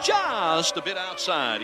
just a bit outside.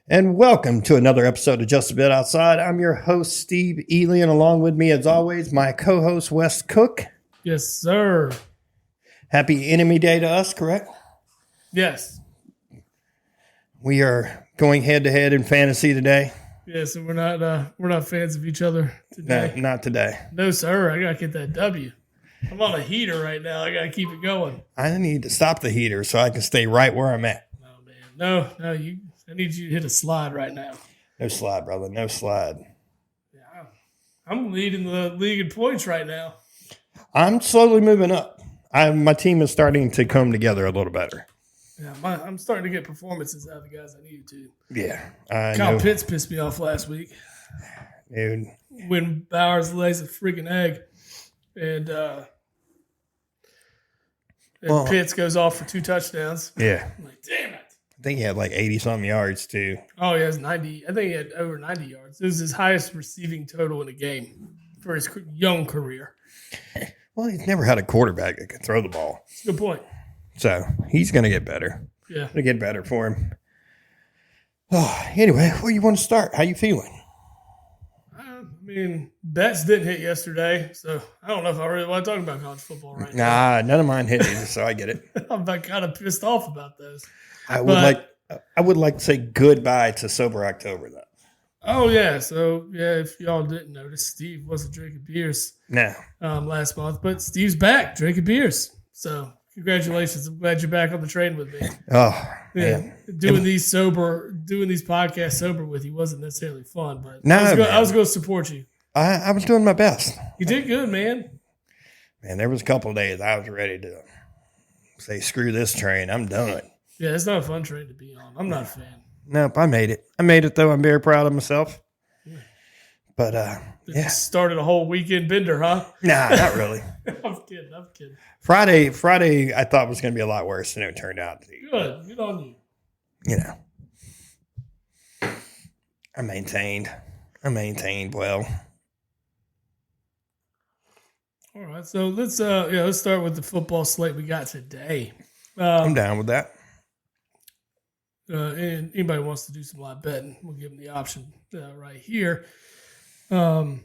And welcome to another episode of Just a Bit Outside. I'm your host, Steve Ely, and along with me, as always, my co-host, Wes Cook. Yes, sir. Happy Enemy Day to us, correct? Yes. We are going head-to-head in fantasy today. Yes, and we're not fans of each other today. No, not today. No, sir. I gotta get that W. I'm on a heater right now. I gotta keep it going. I need to stop the heater so I can stay right where I'm at. Oh man, no. I need you to hit a slide right now. No slide, brother. No slide. Yeah, I'm leading the league in points right now. I'm slowly moving up. My team is starting to come together a little better. Yeah, I'm starting to get performances out of the guys I needed to. Yeah. Kyle Pitts pissed me off last week. Dude. When Bowers lays a freaking egg and Pitts goes off for 2 touchdowns. Yeah. I'm like, damn it. I think he had like 80-something yards, too. Oh, he has 90. I think he had over 90 yards. This is his highest receiving total in a game for his young career. Well, he's never had a quarterback that could throw the ball. That's a good point. So he's going to get better. Yeah. It'll get better for him. Oh, anyway, where you want to start? How you feeling? I mean, bets didn't hit yesterday, so I don't know if I really want to talk about college football right now. Nah, none of mine hit either, so I get it. I'm kind of pissed off about those. I would like to say goodbye to Sober October, though. Oh, yeah. So, yeah, if y'all didn't notice, Steve wasn't drinking beers last month, but Steve's back drinking beers. So, congratulations. I'm glad you're back on the train with me. Oh, yeah. man. Doing these podcasts sober with you wasn't necessarily fun, but No, I was going to support you. I was doing my best. You did good, man. Man, there was a couple of days I was ready to say, screw this train. I'm done. Yeah, it's not a fun train to be on. I'm not a fan. Nope, I made it. I made it, though. I'm very proud of myself. Yeah. But, yeah. Started a whole weekend bender, huh? Nah, not really. I'm kidding. Friday, I thought was going to be a lot worse than it turned out to be. Good on you. You know, I maintained well. All right, so let's start with the football slate we got today. I'm down with that. And anybody wants to do some live betting, we'll give them the option right here. The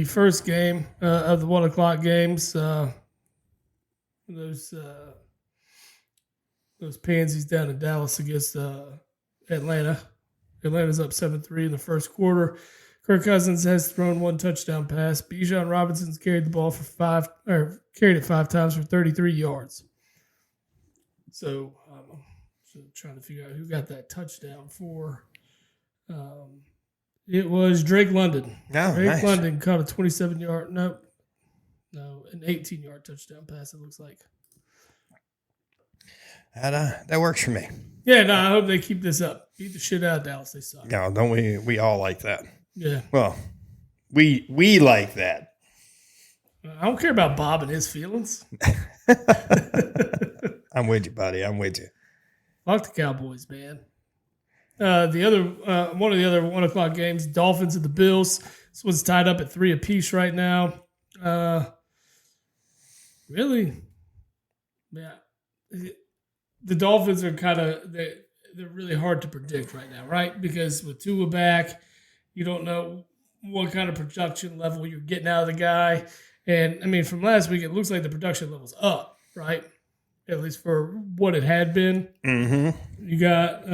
first game of the 1:00 games, those pansies down in Dallas against Atlanta. Atlanta's up 7-3 in the first quarter. Kirk Cousins has thrown 1 touchdown pass. Bijan Robinson's carried the ball carried it 5 times for 33 yards. So trying to figure out who got that touchdown for. It was Drake London. Oh, Drake nice. London caught a 27-yard, an 18-yard touchdown pass, it looks like. That works for me. Yeah, no, I hope they keep this up. Beat the shit out of Dallas. They suck. No, don't we? We all like that. Yeah. Well, we like that. I don't care about Bob and his feelings. I'm with you, buddy. I'm with you. Fuck the Cowboys, man. The other one of the other 1:00 games, Dolphins and the Bills. This one's tied up at 3 apiece right now. Really, yeah. The Dolphins are they're really hard to predict right now, right? Because with Tua back, you don't know what kind of production level you're getting out of the guy. And I mean, from last week, it looks like the production level's up, right? At least for what it had been. Mm-hmm. You got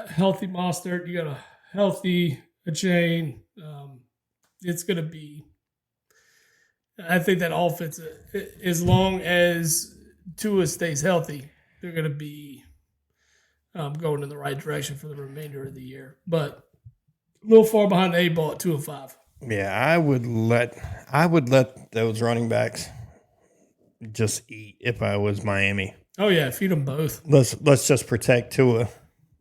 healthy Mostert. You got a healthy Achane. It's going to be – I think that offense, as long as Tua stays healthy, they're going to be going in the right direction for the remainder of the year. But a little far behind the 8 ball at 205. Yeah, I would let those running backs just eat if I was Miami. Oh, yeah, feed them both. Let's just protect Tua.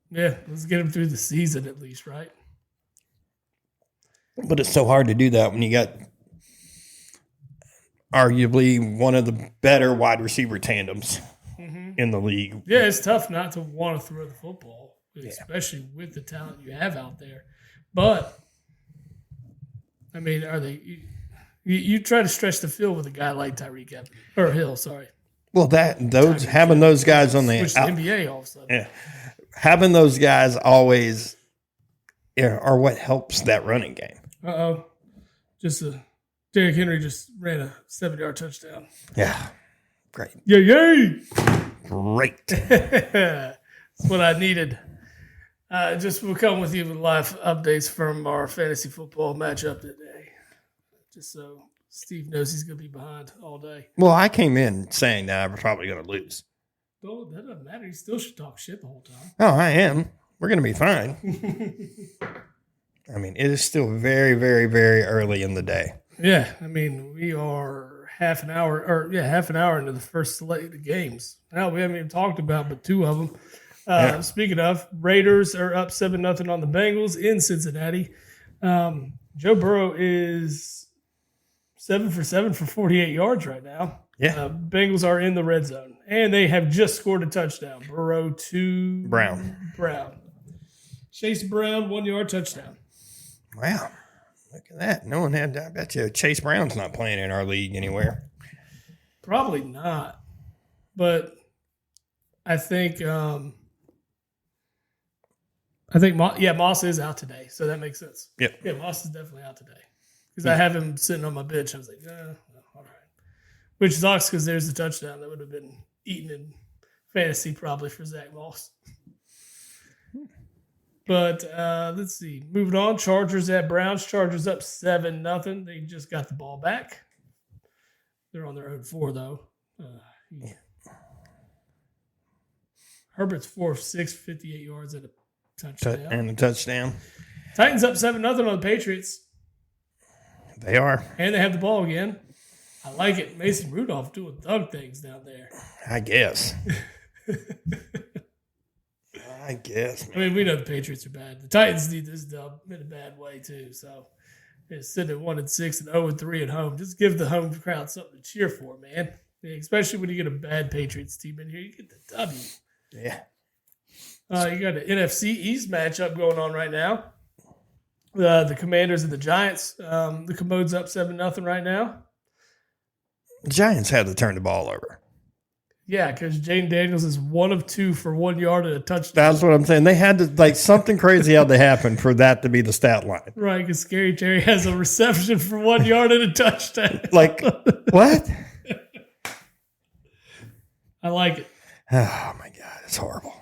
Yeah, let's get them through the season at least, right? But it's so hard to do that when you got arguably one of the better wide receiver tandems in the league. Yeah, it's tough not to want to throw the football, especially with the talent you have out there. But, I mean, are they you try to stretch the field with a guy like Tyreek Evans or Hill, sorry. Well, having those guys on the NBA all of a sudden. Yeah. Having those guys always are what helps that running game. Derrick Henry just ran a 7-yard touchdown. Yeah. Great. Yay! Great. That's what I needed. We'll come with you with live updates from our fantasy football matchup today. Just so Steve knows he's going to be behind all day. Well, I came in saying that I was probably going to lose. No, that doesn't matter. You still should talk shit the whole time. Oh, I am. We're going to be fine. I mean, it is still very, very, very early in the day. Yeah, I mean, we are half an hour into the first slate of games. Now we haven't even talked about but two of them. Speaking of, Raiders are up 7-0 on the Bengals in Cincinnati. Joe Burrow is 7 for 7 for 48 yards right now. Yeah. Bengals are in the red zone, and they have just scored a touchdown. Burrow to Brown. Chase Brown, 1-yard touchdown. Wow. Look at that. No one had. I bet you Chase Brown's not playing in our league anywhere. Probably not. But I think Moss is out today, so that makes sense. Yep. Yeah, Moss is definitely out today. Because I have him sitting on my bench. I was like, all right. Which sucks because there's the touchdown that would have been eaten in fantasy probably for Zach Moss. But let's see. Moving on. Chargers at Browns. Chargers up 7-0. They just got the ball back. They're on their own 4, though. Herbert's 4 of 6, 58 yards and a touchdown. And a touchdown. Titans up 7-0 on the Patriots. They are. And they have the ball again. I like it. Mason Rudolph doing thug things down there. I guess. I mean, we know the Patriots are bad. The Titans need this dub in a bad way, too. So it's sitting at 1-6 and 0-3 at home. Just give the home crowd something to cheer for, man. Especially when you get a bad Patriots team in here. You get the W. Yeah. You got an NFC East matchup going on right now. The Commanders and the Giants. The Commode's up 7-0 right now. The Giants had to turn the ball over. Yeah, because Jaden Daniels is 1 of 2 for 1 yard and a touchdown. That's what I'm saying. They had to, something crazy had to happen for that to be the stat line. Right, because Scary Terry has a reception for 1 yard and a touchdown. What? I like it. Oh, my God. It's horrible.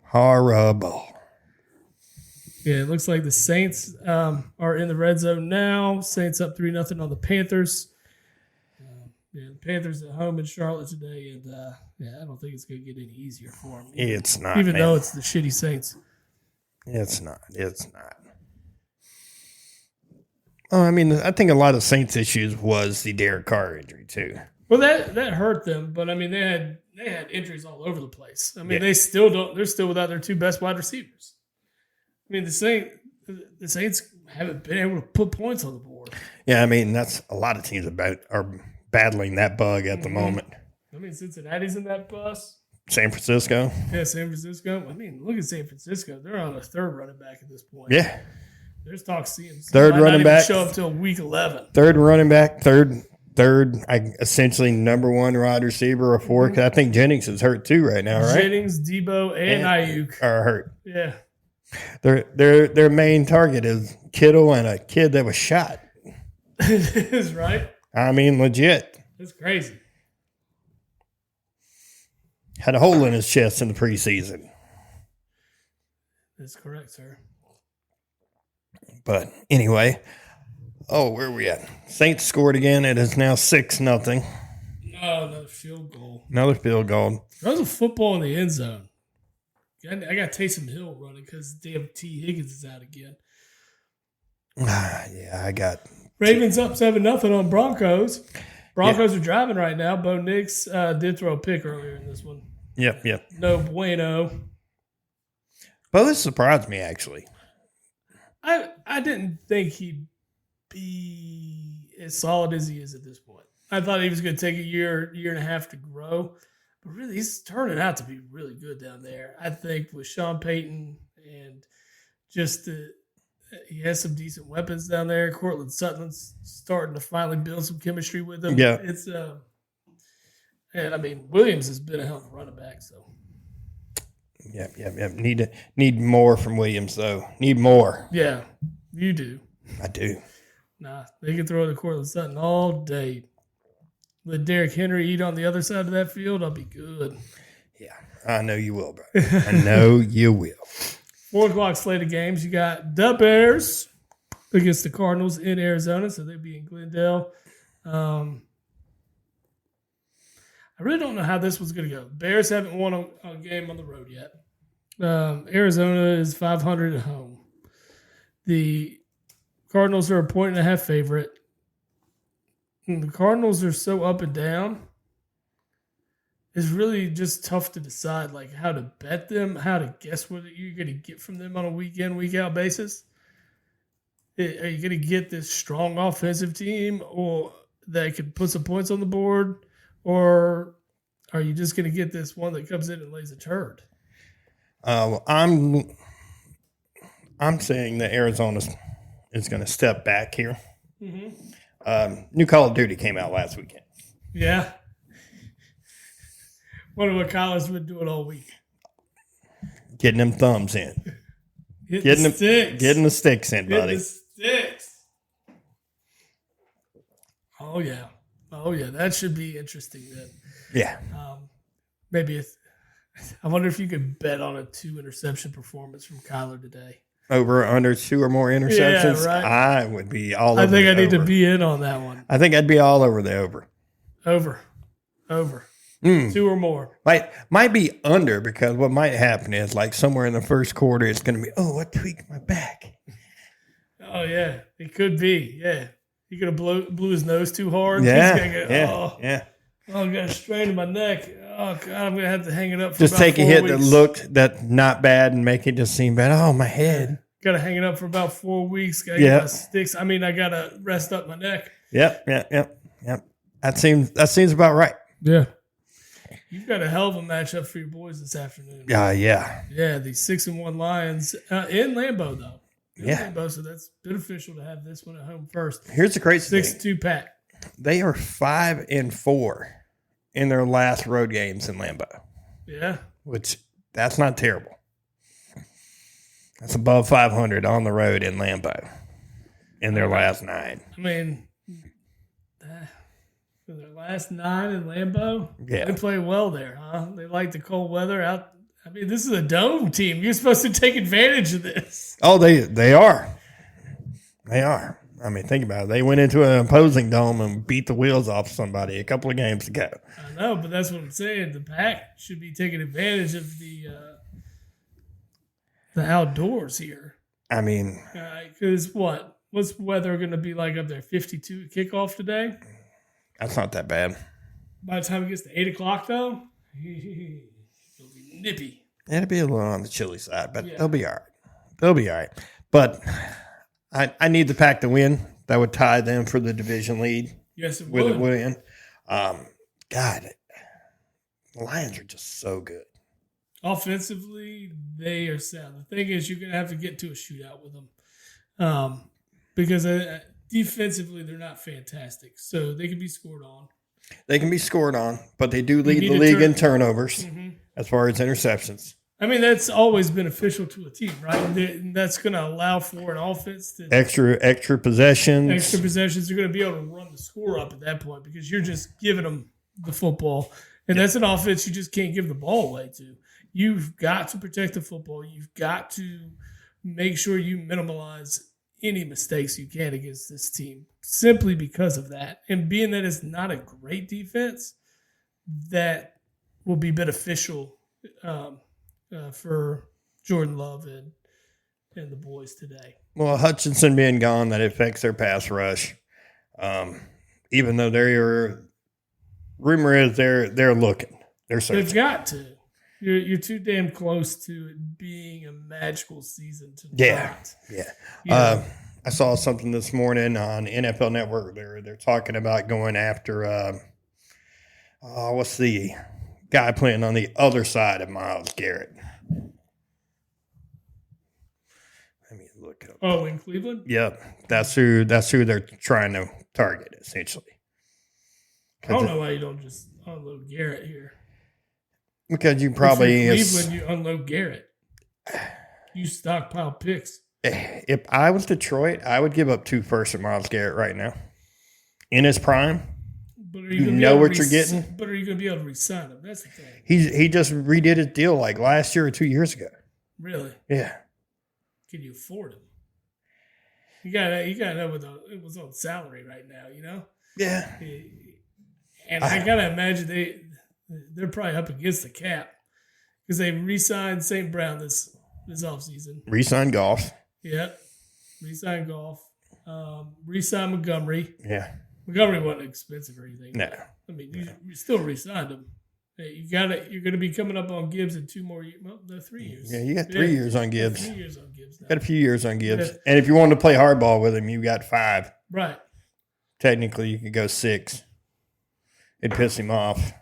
Horrible. Yeah, it looks like the Saints are in the red zone now. Saints up 3-0 on the Panthers. The Panthers at home in Charlotte today, and I don't think it's going to get any easier for them. It's not, even though it's the shitty Saints. It's not. Oh, I mean, I think a lot of Saints' issues was the Derek Carr injury too. Well, that hurt them, but I mean, they had injuries all over the place. I mean, They're still without their 2 best wide receivers. I mean, the Saints haven't been able to put points on the board. Yeah, I mean, that's a lot of teams are battling that bug at the moment. I mean, Cincinnati's in that bus. San Francisco. Yeah, San Francisco. I mean, look at San Francisco. They're on a 3rd running back at this point. Yeah. There's talk seeing 3rd running back. Show up till week 11. 3rd running back. Third. Essentially number 1 wide receiver or 4. Because I think Jennings is hurt too right now, right? Jennings, Debo, and Ayuk are hurt. Yeah. Their main target is Kittle and a kid that was shot. It is, right? I mean, legit. That's crazy. Had a hole in his chest in the preseason. That's correct, sir. But anyway, where are we at? Saints scored again. It is now 6-0. Oh, another field goal. Another field goal. There was a football in the end zone. I got Taysom Hill running because damn T. Higgins is out again. Yeah, I got Ravens up 7-0 on Broncos. Broncos are driving right now. Bo Nix did throw a pick earlier in this one. Yep. No bueno. Well, this surprised me, actually. I didn't think he'd be as solid as he is at this point. I thought he was going to take a year and a half to grow. But really, he's turning out to be really good down there. I think with Sean Payton and just he has some decent weapons down there. Cortland Sutton's starting to finally build some chemistry with him. Yeah. It's and I mean, Williams has been a hell of a running back, so. Yep. Need more from Williams, though. Need more. Yeah, you do. I do. Nah, they can throw to Cortland Sutton all day. Let Derrick Henry eat on the other side of that field, I'll be good. Yeah, I know you will, bro. I know you will. 4 o'clock slate of games. You got the Bears against the Cardinals in Arizona, so they'll be in Glendale. I really don't know how this one's going to go. Bears haven't won a game on the road yet. Arizona is 500 at home. The Cardinals are a 1.5 favorite. And the Cardinals are so up and down. It's really just tough to decide like how to bet them, how to guess what you're going to get from them on a week in, week out basis. Are you going to get this strong offensive team or that can put some points on the board? Or are you just going to get this one that comes in and lays a turd? I'm saying that Arizona is going to step back here. Mm-hmm. New Call of Duty came out last weekend. Yeah. Wonder what Kyler's been doing all week. Getting them thumbs in. Getting the sticks in, buddy. Getting the sticks. Oh, yeah. That should be interesting then. Yeah. Maybe I wonder if you could bet on a 2 interception performance from Kyler today. Over under 2 or more interceptions, Yeah, right. I would be all over. I think I need over. to be in on that one. I think I'd be all over the over. Over. 2 or more. Might be under because what might happen is like somewhere in the first quarter, it's going to be, I tweaked my back. Oh, yeah. It could be. Yeah. He could have blew his nose too hard. Yeah. He's gonna go, Yeah. Oh, I got a strain in my neck. Oh, God, I'm going to have to hang it up for Just about take a 4 hit weeks. that looked that not bad and make it just seem bad. Oh, my head. Got to hang it up for about 4 weeks. Got to Yeah. get my sticks. I mean, I got to rest up my neck. Yep. That seems about right. Yeah. You've got a hell of a matchup for your boys this afternoon. Yeah. Yeah, the 6-1 Lions in Lambeau, though. Yeah. Lambeau, so that's beneficial to have this one at home first. Here's the crazy thing. 6-2 pack. They are 5-4 in their last road games in Lambeau. Yeah. Which, that's not terrible. That's above 500 on the road in Lambeau in their last 9. I mean, for their last 9 in Lambeau, Yeah. they play well there, huh? They like the cold weather out. I mean, this is a dome team. You're supposed to take advantage of this. Oh, they are. They are. I mean, think about it. They went into an opposing dome and beat the wheels off somebody a couple of games ago. I know, but that's what I'm saying. The Pack should be taking advantage of the outdoors here. I mean, because what's weather going to be like up there? 52 at kickoff today. that's not that bad. By the time it gets to 8 o'clock, though, it'll be nippy. It'll be a little on the chilly side, but Yeah. they'll be all right. They'll be all right. But I need the Pack to win. That would tie them for the division lead. Yes, it With would. it win. God, the Lions are just so good. Offensively, they are sound. The thing is, you're going to have to get to a shootout with them because defensively, they're not fantastic. So they can be scored on. They can be scored on, but they do lead the league in turnovers as far as interceptions. I mean, that's always beneficial to a team, right? And that's going to allow for an offense to Extra possessions. extra possessions. You're going to be able to run the score up at that point because you're just giving them the football. And that's an offense you just can't give the ball away to. You've got to protect the football. You've got to make sure you minimize any mistakes you can against this team simply because of that. And being that it's not a great defense, that will be beneficial for Jordan Love and the boys today. Well, Hutchinson being gone, that affects their pass rush. even though rumor is they're looking. They're searching. They've got to. You're too damn close to it being a magical season to not. Yeah. I saw something this morning on NFL Network. They're talking about going after what's the guy playing on the other side of Myles Garrett? Let me look up. Oh, in Cleveland? Yep, that's who they're trying to target essentially. I don't know why you don't just unload Garrett here. Because you probably Cleveland, you unload Garrett. You stockpile picks. If I was Detroit, I would give up 2 firsts at Myles Garrett right now. In his prime. But you know what you're getting. But are you going to be able to re-sign him? That's the thing. He just redid his deal like last year or 2 years ago. Really? Yeah. Can you afford him? You gotta know it was on salary right now, you know? Yeah. And I gotta imagine they're probably up against the cap because they re-signed St. Brown this offseason. Re-signed Goff. Yep. Re-signed Goff. Re-signed Montgomery. Yeah. Montgomery wasn't expensive or anything. No. I mean, you still re-signed him. You're going to be coming up on Gibbs in 2 more years. Well, no, 3 years. Yeah, you got 3 years on Gibbs. 3 years on Gibbs now. Got a few years on Gibbs. Yeah. And if you wanted to play hardball with him, you got 5. Right. Technically, you could go 6. It'd piss him off.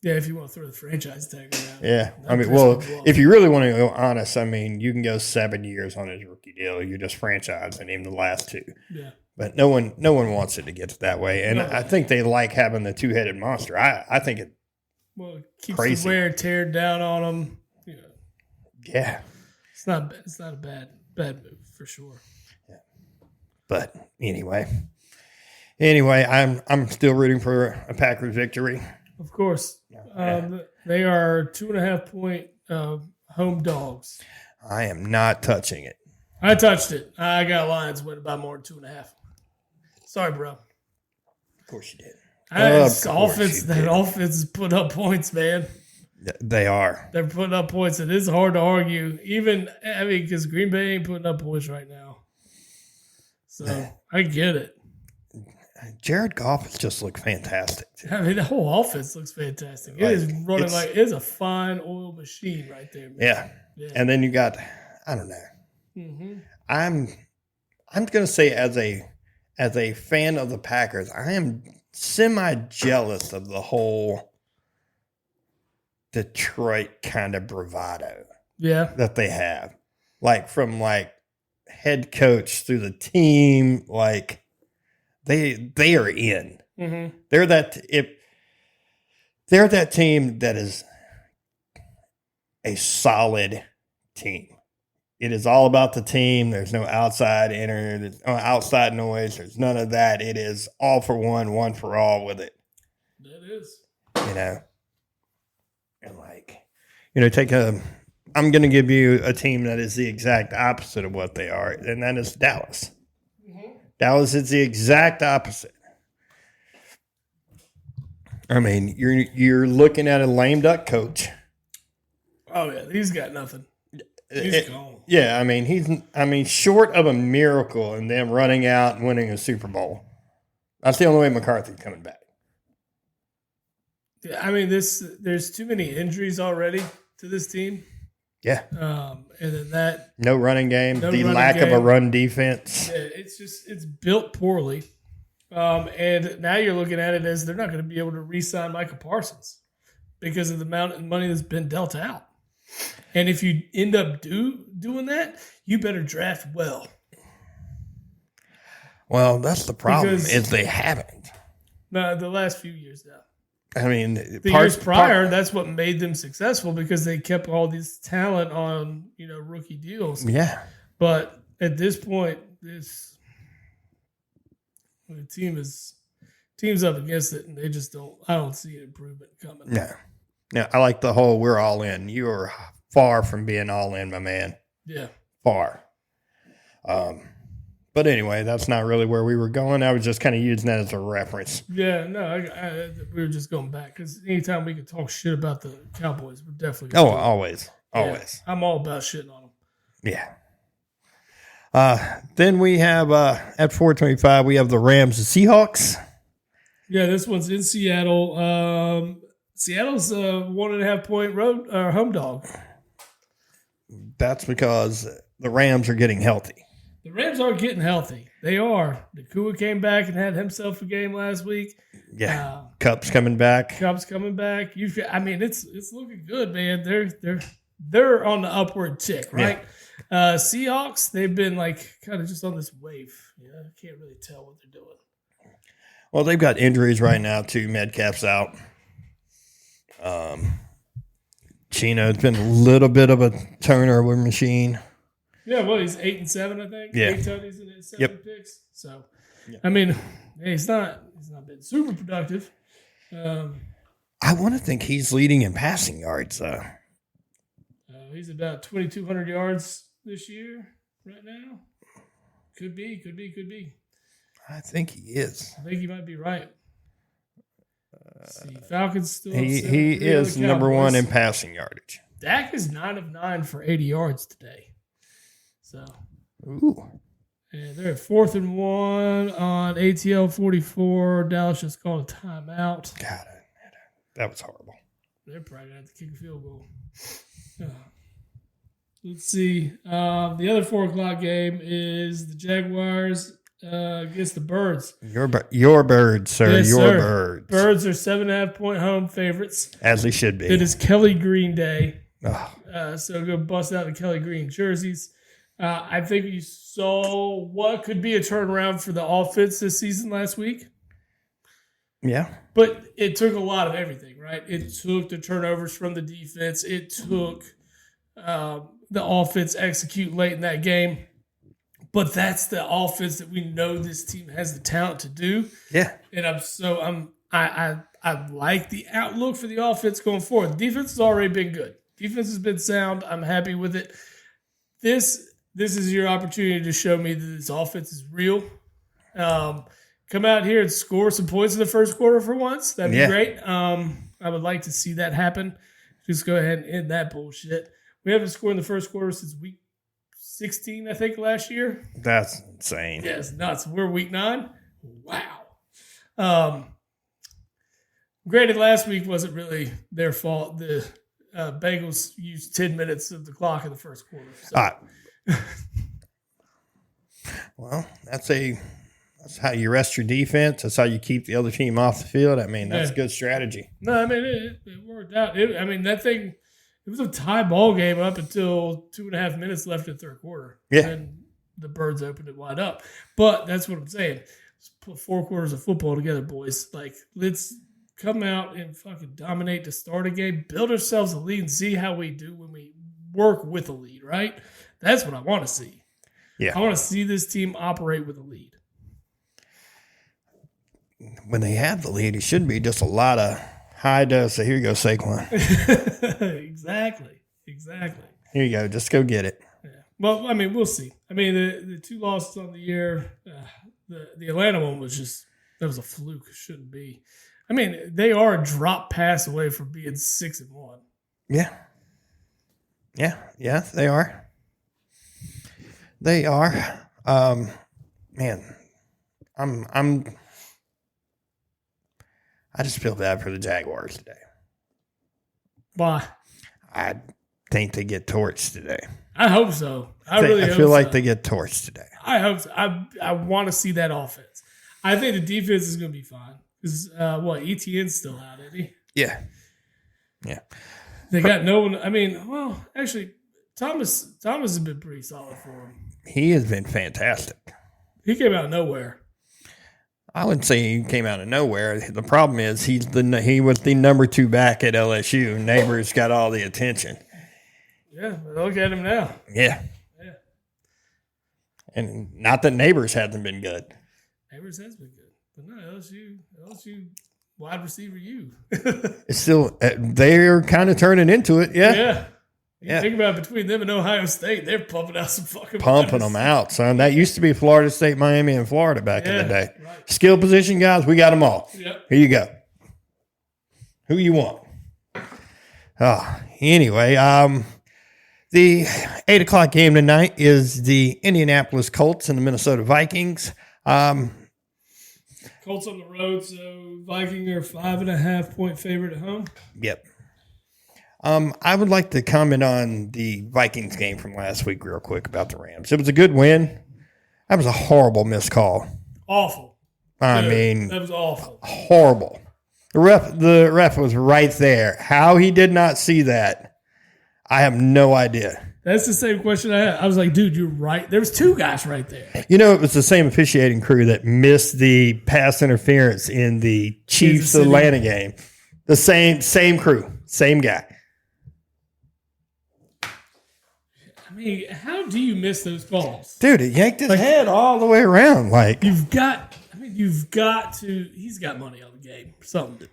Yeah, if you want to throw the franchise tag around. Yeah. I mean, well, if you really want to go honest, I mean, you can go 7 years on his rookie deal. You're just franchising him the last 2. Yeah. But no one wants it to get to that way. And No. I think they like having the 2-headed monster. I think it. Well, it keeps Crazy. the wear and tear down on them. Yeah. It's not a bad move for sure. Yeah. But anyway, I'm still rooting for a Packers victory. Of course. They are 2.5 point home dogs. I am not touching it. I touched it. I got Lions winning by more than 2.5. Sorry, bro. Of course you did. That offense is put up points, man. They are. They're putting up points. It is hard to argue. Because Green Bay ain't putting up points right now. So I get it. Jared Goff has just looked fantastic. I mean, the whole offense looks fantastic. It is running it's a fine oil machine right there, man. Yeah. And then you got, I don't know. Mm-hmm. I'm going to say as a fan of the Packers, I am semi-jealous of the whole Detroit kind of bravado that they have. Like from head coach through the team, they are in. Mm-hmm. They're that team that is a solid team. It is all about the team. There's no outside there's no outside noise. There's none of that. It is all for one for all with it. That is. And I'm going to give you a team that is the exact opposite of what they are, and that is Dallas. Mm-hmm. Dallas is the exact opposite. I mean, you're looking at a lame duck coach. Oh yeah, he's got nothing. He's gone. Yeah, I mean, short of a miracle and them running out and winning a Super Bowl, that's the only way McCarthy's coming back. Yeah, I mean, there's too many injuries already to this team. Yeah. And then that no running game, lack of a run defense. Yeah, it's built poorly. And now you're looking at it as they're not going to be able to re-sign Micah Parsons because of the amount of money that's been dealt out. And if you end up doing that, you better draft well. Well, that's the problem is they haven't. No, the last few years now. I mean, the years prior, that's what made them successful because they kept all this talent on, rookie deals. Yeah. But at this point, the team's up against it, and they just don't. I don't see an improvement coming. No, I like the whole we're all in. You are far from being all in, my man. Yeah, far. But anyway, that's not really where we were going. I was just kind of using that as a reference. Yeah, no, we were just going back because anytime we can talk shit about the Cowboys, we're definitely. Always. I'm all about shitting on them. Yeah. Then we have at 425 we have the Rams and Seahawks. Yeah, this one's in Seattle. Seattle's a 1.5 point road home dog. That's because the Rams are getting healthy. The Rams are getting healthy. They are. Nakua came back and had himself a game last week. Yeah, Cup's coming back. Cup's coming back. It's looking good, man. They're on the upward tick, right? Yeah. Seahawks, they've been kind of just on this wave. I can't really tell what they're doing. Well, they've got injuries right now too. Metcalf's out. Chino's been a little bit of a turnover machine. Yeah, well, he's 8-7, I think. Yeah. 8 tutties and 7 picks. So, he's not been super productive. I want to think he's leading in passing yards. He's about 2,200 yards this year right now. Could be. I think he is. I think you might be right. Let's see, Falcons still. He is number one in passing yardage. Dak is 9 of 9 for 80 yards today. So, and they're at 4th and 1 on ATL 44. Dallas just called a timeout. God, that was horrible. They're probably going to have to kick a field goal. Let's see. The other 4 o'clock game is the Jaguars against the Birds. Your birds, sir. Yes, your sir. birds. Birds are 7.5 point home favorites. As they should be. It is Kelly Green Day. Oh. So go bust out the Kelly Green jerseys. I think you saw what could be a turnaround for the offense this season last week. Yeah. But it took a lot of everything, right? It took the turnovers from the defense. It took the offense execute late in that game. But that's the offense that we know this team has the talent to do. Yeah. And I like the outlook for the offense going forward. The defense has already been good. Defense has been sound. I'm happy with it. This is your opportunity to show me that this offense is real. Come out here and score some points in the first quarter for once. That'd be great. I would like to see that happen. Just go ahead and end that bullshit. We haven't scored in the first quarter since week 16, I think, last year. That's insane. Yeah, it's nuts. We're week 9. Wow. Granted, last week wasn't really their fault. The Bengals used 10 minutes of the clock in the first quarter. So. Well, that's how you rest your defense. That's how you keep the other team off the field. That's a good strategy. No, it worked out. That thing, it was a tie ball game up until 2.5 minutes left in the third quarter. Yeah. And the Birds opened it wide up. But that's what I'm saying. Let's put 4 quarters of football together, boys. Let's come out and fucking dominate to start a game, build ourselves a lead, and see how we do when we work with a lead, right? That's what I want to see. Yeah. I want to see this team operate with a lead. When they have the lead, it should be just a lot of high dose. So here you go, Saquon. Exactly. Here you go. Just go get it. Yeah. Well, we'll see. The 2 losses on the year, the Atlanta one that was a fluke. It shouldn't be. They are a drop pass away from being 6-1. Yeah. Yeah, they are. They are. Man, I just feel bad for the Jaguars today. Why? I think they get torched today. I hope so. I feel like they get torched today. I hope so. I want to see that offense. I think the defense is going to be fine. Because, ETN's still out, isn't he? Yeah. They got no one. Actually, Thomas has been pretty solid for him. He has been fantastic. He came out of nowhere. I wouldn't say he came out of nowhere. The problem is he was the number 2 back at LSU. Neighbors got all the attention. Yeah, look at him now. Yeah. And not that Neighbors hasn't been good. Neighbors has been good. But no, LSU wide receiver you. It's still, they're kind of turning into it. Yeah. You think about it, between them and Ohio State, they're pumping out some fucking pumping them out, son. That used to be Florida State, Miami, and Florida back in the day. Right. Skill position guys, we got them all. Yep. Here you go. Who you want? Anyway, The 8 o'clock game tonight is the Indianapolis Colts and the Minnesota Vikings. Colts on the road, so Vikings are 5.5-point favorite at home. Yep. I would like to comment on the Vikings game from last week real quick about the Rams. It was a good win. That was a horrible missed call. Awful. I mean, that was awful. Horrible. The ref was right there. How he did not see that, I have no idea. That's the same question I had. I was like, dude, you're right. There was 2 guys right there. You know, it was the same officiating crew that missed the pass interference in the Chiefs Atlanta game. The same crew, same guy. I mean, how do you miss those calls? Dude, it yanked his head all the way around. Like, you've got to, he's got money on the game. Something.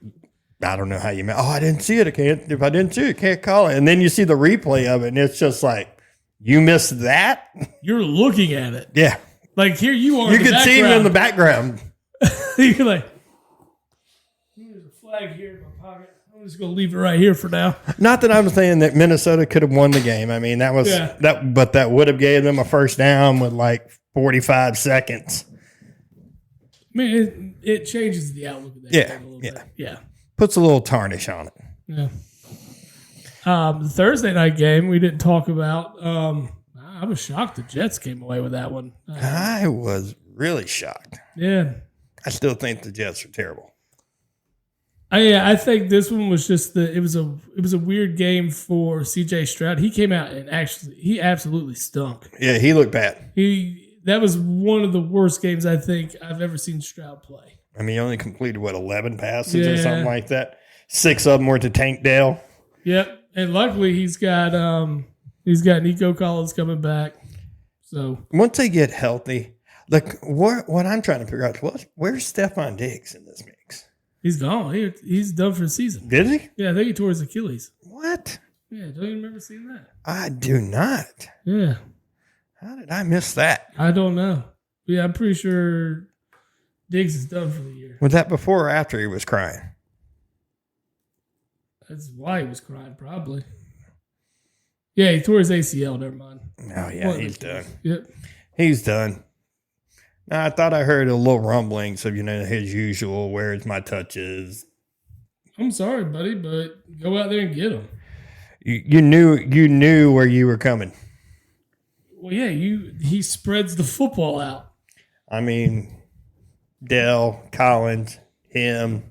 I don't know how you meant. Oh, I didn't see it. If I didn't see it, can't call it. And then you see the replay of it, and it's just like, you missed that? You're looking at it. Yeah. Like, here you are. You could see him in the background. You're like, there's a flag here in my pocket. I'm just going to leave it right here for now. Not that I'm saying that Minnesota could have won the game. I mean, that was that, but that would have gave them a first down with like 45 seconds. I mean, it changes the outlook of that game a little bit. Yeah. Puts a little tarnish on it. Yeah. The Thursday night game we didn't talk about. I was shocked the Jets came away with that one. I was really shocked. Yeah. I still think the Jets are terrible. I think this one was just it was a weird game for CJ Stroud. He came out and he absolutely stunk. Yeah, he looked bad. That was one of the worst games I think I've ever seen Stroud play. I mean, he only completed, 11 passes or something like that? 6 of them were to Tank Dale. Yep. And luckily he's got Nico Collins coming back. So once they get healthy, look, what I'm trying to figure out is where's Stephon Diggs in this mix? He's gone. He's done for the season. Did he? Yeah, I think he tore his Achilles. What? Yeah, don't you remember seeing that? I do not. Yeah. How did I miss that? I don't know. Yeah, I'm pretty sure Diggs is done for the year. Was that before or after he was crying? That's why he was crying, probably. Yeah, he tore his ACL. Never mind. Oh, yeah, he's done. Yep. He's done. Now, I thought I heard a little rumblings of, his usual, where's my touches? I'm sorry, buddy, but go out there and get him. You knew where you were coming. Well, yeah, he spreads the football out. I mean, Dell, Collins, him,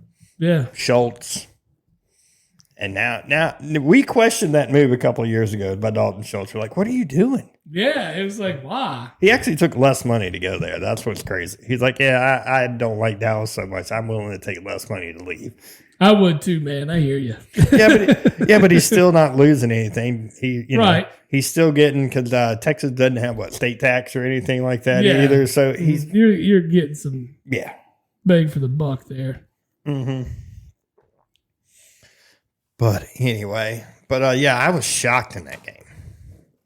Schultz. And now we questioned that move a couple of years ago by Dalton Schultz. We're like, what are you doing? Yeah, it was like, why? He actually took less money to go there. That's what's crazy. He's like, yeah, I don't like Dallas so much. I'm willing to take less money to leave. I would too, man. I hear you. but he's still not losing anything. He's still getting, because Texas doesn't have state tax or anything like that either. So you're getting some bang for the buck there. Mm-hmm. But anyway, I was shocked in that game.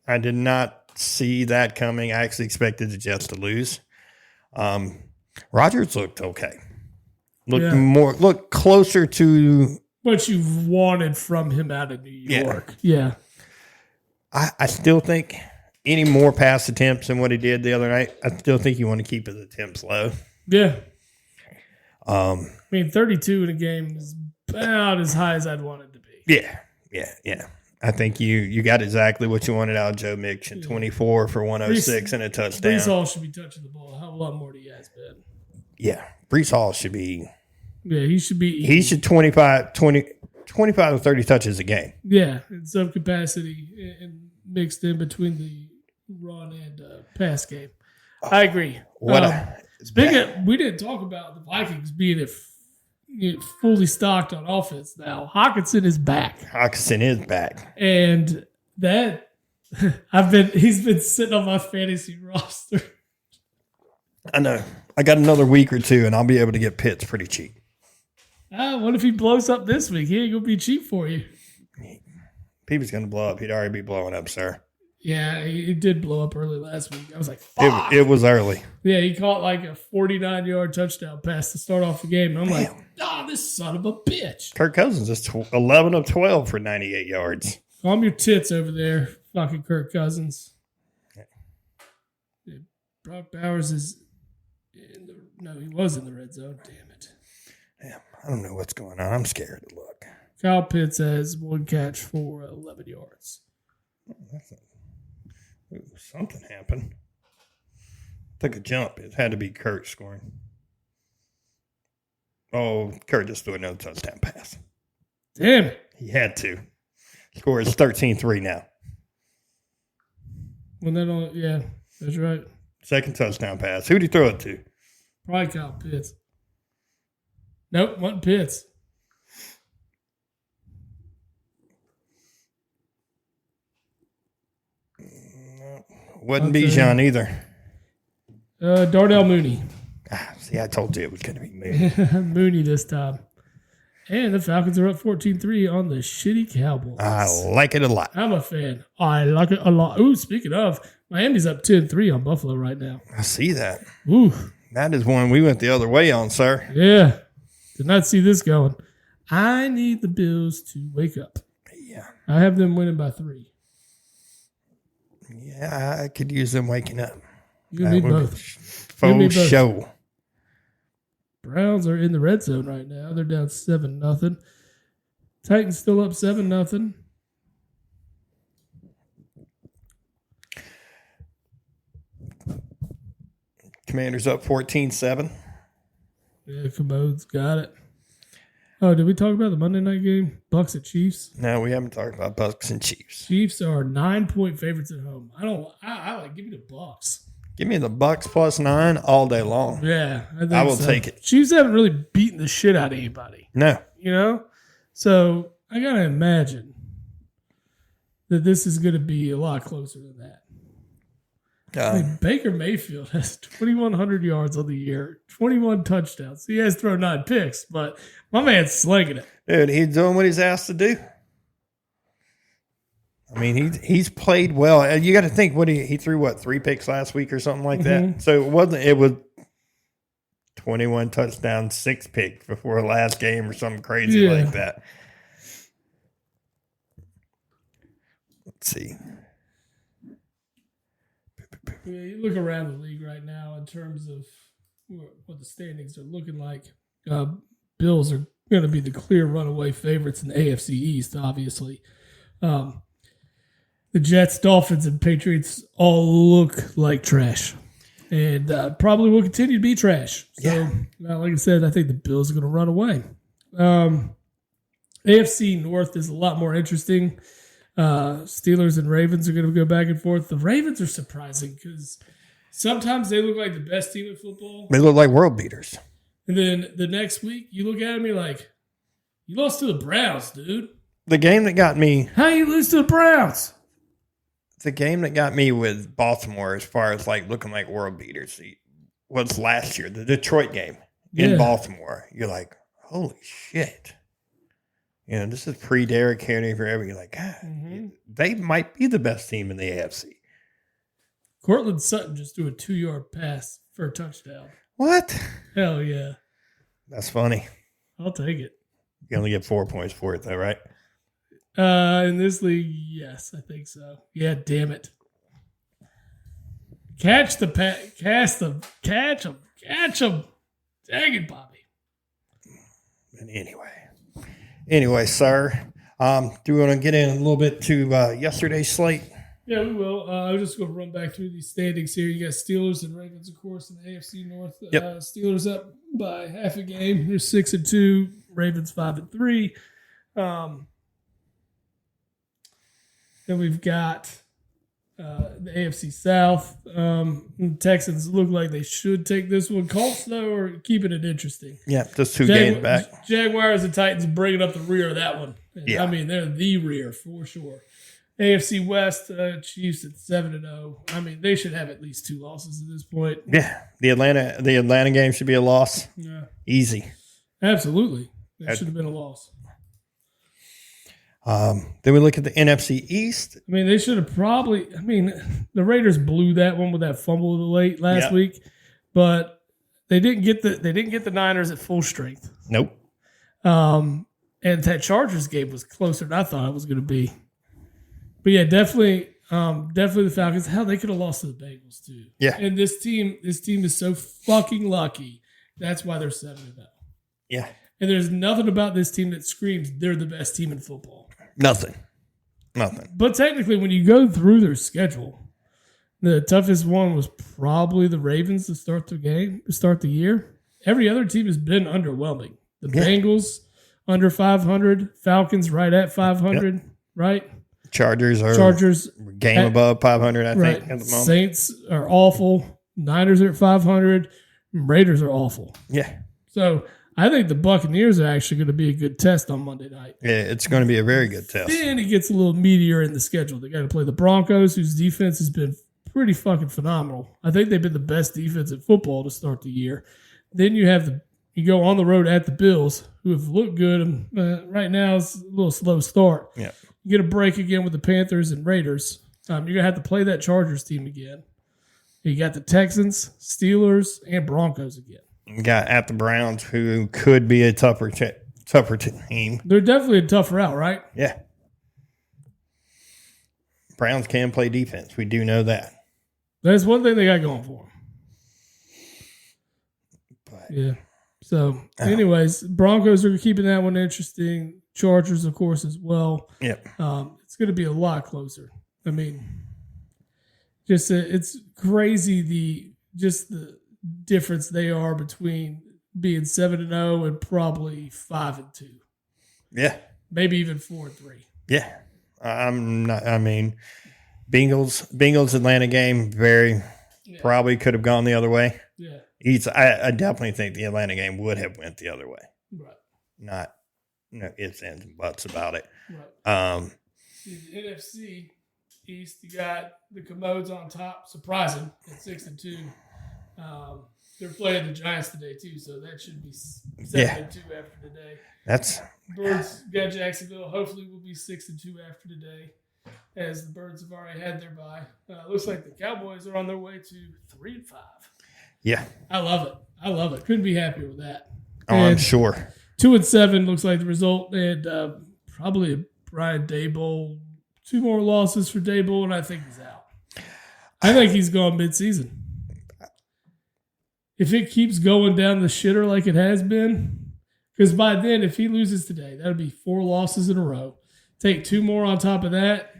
I did not see that coming. I actually expected the Jets to lose. Rodgers looked okay. Looked closer to what you wanted from him out of New York. Yeah. I still think any more pass attempts than what he did the other night, I still think you want to keep his attempts low. Yeah. 32 in a game is about as high as I'd want it to be. Yeah. I think you got exactly what you wanted out of Joe Mixon, 24 for 106 and a touchdown. Brees Hall should be touching the ball a hell of a lot more than he has been. Yeah, Brees Hall should be. Yeah, he should be. He should 25 to 30 touches a game. Yeah, in some capacity and mixed in between the run and pass game. I agree. We didn't talk about the Vikings being fully stocked on offense now. Hockenson is back. And that he's been sitting on my fantasy roster. I know. I got another week or two and I'll be able to get Pitts pretty cheap. What if he blows up this week? He ain't gonna be cheap for you. If he was gonna blow up, he'd already be blowing up, sir. Yeah, he did blow up early last week. I was like, fuck. It was early. Yeah, he caught like a 49-yard touchdown pass to start off the game. And I'm like, this son of a bitch. Kirk Cousins is 11 of 12 for 98 yards. Calm your tits over there, fucking Kirk Cousins. Yeah, Brock Bowers is he was in the red zone. Damn it. Yeah, I don't know what's going on. I'm scared to look. Kyle Pitts has 1 catch for 11 yards. Something happened. Took a jump. It had to be Kurt scoring. Oh, Kurt just threw another touchdown pass. Damn it. He had to. Score is 13-3 now. Yeah, that's right. Second touchdown pass. Who'd he throw it to? Probably Kyle Pitts. Nope, wasn't Pitts. Wasn't Bijan either. Darnell Mooney. See, I told you it was going to be Mooney. Mooney this time. And the Falcons are up 14-3 on the shitty Cowboys. I like it a lot. I'm a fan. I like it a lot. Ooh, speaking of, Miami's up 10-3 on Buffalo right now. I see that. Ooh. That is one we went the other way on, sir. Yeah. Did not see this going. I need the Bills to wake up. Yeah. I have them winning by 3. Yeah, I could use them waking up. You need both. Faux show. Browns are in the red zone right now. They're down 7-0. Titans still up 7-0. Commanders up 14-7. Yeah, Commode's got it. Oh, did we talk about the Monday night game? Bucks at Chiefs? No, we haven't talked about Bucks and Chiefs. Chiefs are 9-point favorites at home. Give me the Bucks. Give me the Bucks +9 all day long. Yeah, I will take it. Chiefs haven't really beaten the shit out of anybody. No. You know? So I got to imagine that this is going to be a lot closer than that. Baker Mayfield has 2,100 yards on the year, 21 touchdowns. He has thrown 9 picks, but my man's slinging it. Dude, he's doing what he's asked to do. I mean, he's played well. You got to think, he threw 3 picks last week or something like that. So it was 21 touchdowns, 6 picks before last game or something crazy like that. Let's see. Yeah, you look around the league right now in terms of what the standings are looking like. Bills are going to be the clear runaway favorites in the AFC East, obviously. The Jets, Dolphins, and Patriots all look like trash, and probably will continue to be trash. So, like I said, I think the Bills are going to run away. AFC North is a lot more interesting. Steelers and Ravens are going to go back and forth. The Ravens are surprising because sometimes they look like the best team in football. They look like world beaters. And then the next week, you look at them, you're like, you lost to the Browns, dude. The game that got me... How you lose to the Browns? The game that got me with Baltimore as far as looking like world beaters was last year, the Detroit game in Baltimore. You're like, holy shit. This is pre-Derrick Henry forever. You're like, they might be the best team in the AFC. Cortland Sutton just threw a 2-yard pass for a touchdown. What? Hell yeah. That's funny. I'll take it. You only get 4 points for it, though, right? In this league, yes, I think so. Yeah, damn it. Catch them. Catch them. Dang it, Bobby. And anyway, sir, do we want to get in a little bit to yesterday's slate? Yeah, we will. I was just going to run back through these standings here. You got Steelers and Ravens, of course, in the AFC North. Yep. Steelers up by half a game. They're 6-2. Ravens 5-3. Then we've got the AFC South. The Texans look like they should take this one. Colts, though, are keeping it interesting. Yeah, just 2 games back. Jaguars and Titans bringing up the rear of that one. Yeah. I mean, they're the rear for sure. AFC West, Chiefs at 7-0. I mean, they should have at least 2 losses at this point. Yeah, the Atlanta game should be a loss. Yeah, easy. Absolutely, that should have been a loss. Then we look at the NFC East. I mean, they should have probably. I mean, the Raiders blew that one with that fumble late last week, but they didn't get the Niners at full strength. Nope. And that Chargers game was closer than I thought it was going to be. But yeah, definitely Definitely the Falcons. Hell, they could have lost to the Bengals too. Yeah. And this team is so fucking lucky. That's why they're 7-0. Yeah. And there's nothing about this team that screams they're the best team in football. Nothing. But technically, when you go through their schedule, the toughest one was probably the Ravens to start the year. Every other team has been underwhelming. The Bengals under 500, Falcons right at 500, right? Chargers game above 500, I think, at the moment. Saints are awful. Niners are at 500. Raiders are awful. Yeah. So I think the Buccaneers are actually going to be a good test on Monday night. Yeah, it's going to be a very good test. Then it gets a little meatier in the schedule. They got to play the Broncos, whose defense has been pretty fucking phenomenal. I think they've been the best defense in football to start the year. Then you go on the road at the Bills, who have looked good. Right now it's a little slow start. Yeah. You get a break again with the Panthers and Raiders. You're going to have to play that Chargers team again. You got the Texans, Steelers, and Broncos again. You got at the Browns, who could be a tougher team. They're definitely a tough route, right? Yeah. Browns can play defense. We do know that. That's one thing they got going for them. But, yeah. So, anyways, Broncos are keeping that one interesting. Chargers, of course, as well. Yep. It's going to be a lot closer. I mean, it's crazy the difference they are between being 7-0 and probably 5-2. Yeah. Maybe even 4-3. Yeah. Bengals Atlanta game probably could have gone the other way. Yeah. I definitely think the Atlanta game would have went the other way. Right. Not ifs, ands, and buts about it. Right. See, the NFC East, you got the Commodes on top, surprising at 6-2. They're playing the Giants today too, so that should be 7-2 after today. Birds got Jacksonville. Hopefully, we'll be 6-2 after today, as the Birds have already had their bye. Looks like the Cowboys are on their way to 3-5. Yeah, I love it. Couldn't be happier with that. Oh, I'm sure. 2-7 looks like the result, and probably a Brian Daboll. 2 more losses for Daboll, and I think he's out. I think he's gone mid-season. If it keeps going down the shitter like it has been, because by then, if he loses today, that'll be 4 losses in a row. Take 2 more on top of that.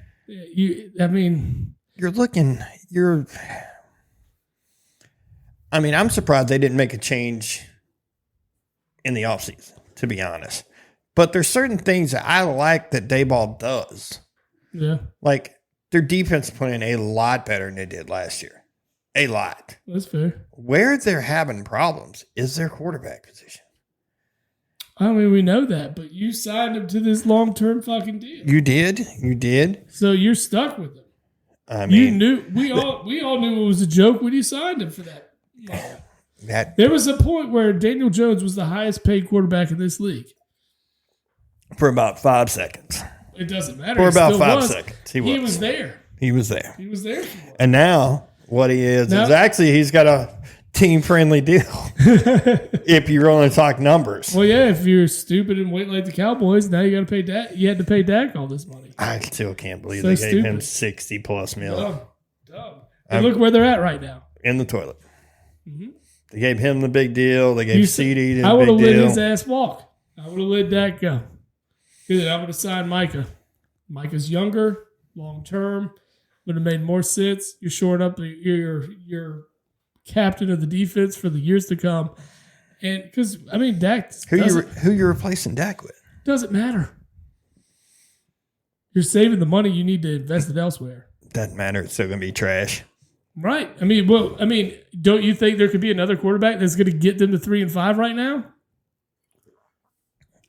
I'm surprised they didn't make a change in the offseason, to be honest. But there's certain things that I like that Daboll does. Yeah. Like, their defense is playing a lot better than they did last year. A lot. That's fair. Where they're having problems is their quarterback position. I mean, we know that, but you signed him to this long-term fucking deal. You did. So you're stuck with him. I mean, we all knew it was a joke when you signed him for that. Yeah. There was a point where Daniel Jones was the highest paid quarterback in this league. For about 5 seconds. It doesn't matter. For about 5 seconds. He was there. He was there. And now what he is actually he's got a team-friendly deal. If you only talk numbers. Well, yeah, if you're stupid and wait like the Cowboys, now you got to pay Dak. You had to pay Dak all this money. I still can't believe they gave him $60+ million. Dumb. And look where they're at right now. In the toilet. Mm-hmm. They gave him the big deal. They gave CD the big deal. I would have let his ass walk. I would have let Dak go. I would have signed Micah. Micah's younger, long term. Would have made more sense. You're shoring up your captain of the defense for the years to come. And because Dak, who you're replacing Dak with? Doesn't matter. You're saving the money you need to invest it elsewhere. Doesn't matter. It's still gonna be trash. Right. Don't you think there could be another quarterback that's going to get them to 3-5 right now?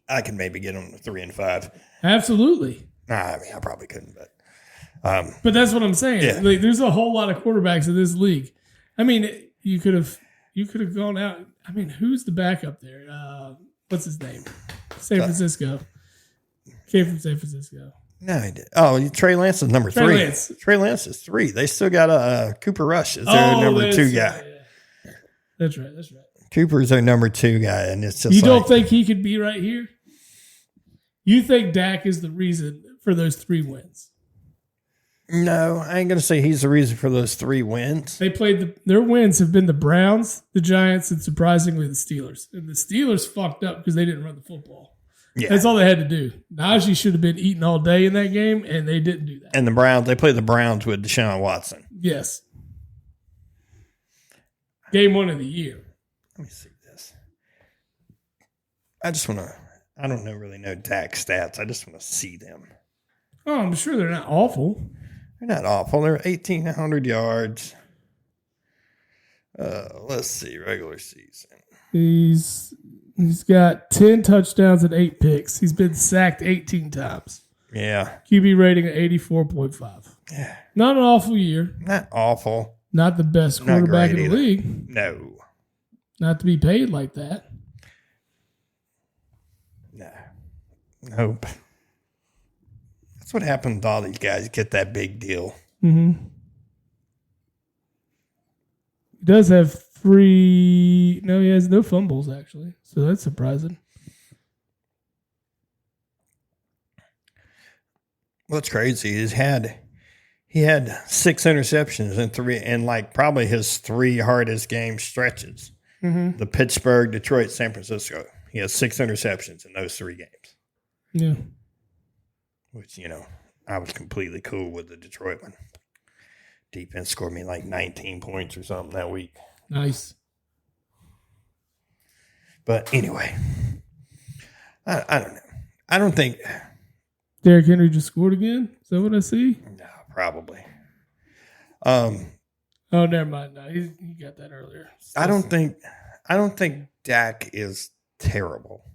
I can maybe get them to 3-5. Absolutely. I probably couldn't, but that's what I'm saying. Yeah. Like, there's a whole lot of quarterbacks in this league. You could have gone out. Who's the backup there? What's his name? San Francisco. Came from San Francisco. No, he did. Oh, Trey Lance is number 3. Trey Lance is 3. They still got Cooper Rush is their number 2 guy. Yeah. That's right. Cooper's their number 2 guy, and it's just don't think he could be right here? You think Dak is the reason for those 3 wins? No, I ain't gonna say he's the reason for those 3 wins. They played their wins have been the Browns, the Giants, and surprisingly the Steelers. And the Steelers fucked up because they didn't run the football. Yeah, That's all they had to do. Najee should have been eating all day in that game, and they didn't do that. and the Browns, they played the Browns with Deshaun Watson. Yes. Game 1 of the year. Let me see this. I don't really know Dak stats. I just want to see them. Oh, I'm sure they're not awful. They're not awful. They're 1,800 yards. Let's see, regular season. He's got 10 touchdowns and 8 picks. He's been sacked 18 times. Yeah. QB rating at 84.5. Yeah. Not an awful year. Not awful. Not the best quarterback in the either. league. No. Not to be paid like that. No. Nope. That's what happens to all these guys. Get that big deal. Mm-hmm. He does have 3. No, he has no fumbles, actually. So that's surprising. What's crazy is he had 6 interceptions and like probably his 3 hardest game stretches. Mm-hmm. The Pittsburgh, Detroit, San Francisco. He has 6 interceptions in those 3 games. Yeah. Which, I was completely cool with the Detroit one. Defense scored me like 19 points or something that week. Nice. But anyway, I don't know. I don't think. Derrick Henry just scored again? Is that what I see? No, probably. Oh, never mind. No, he got that earlier. I don't think Dak is terrible.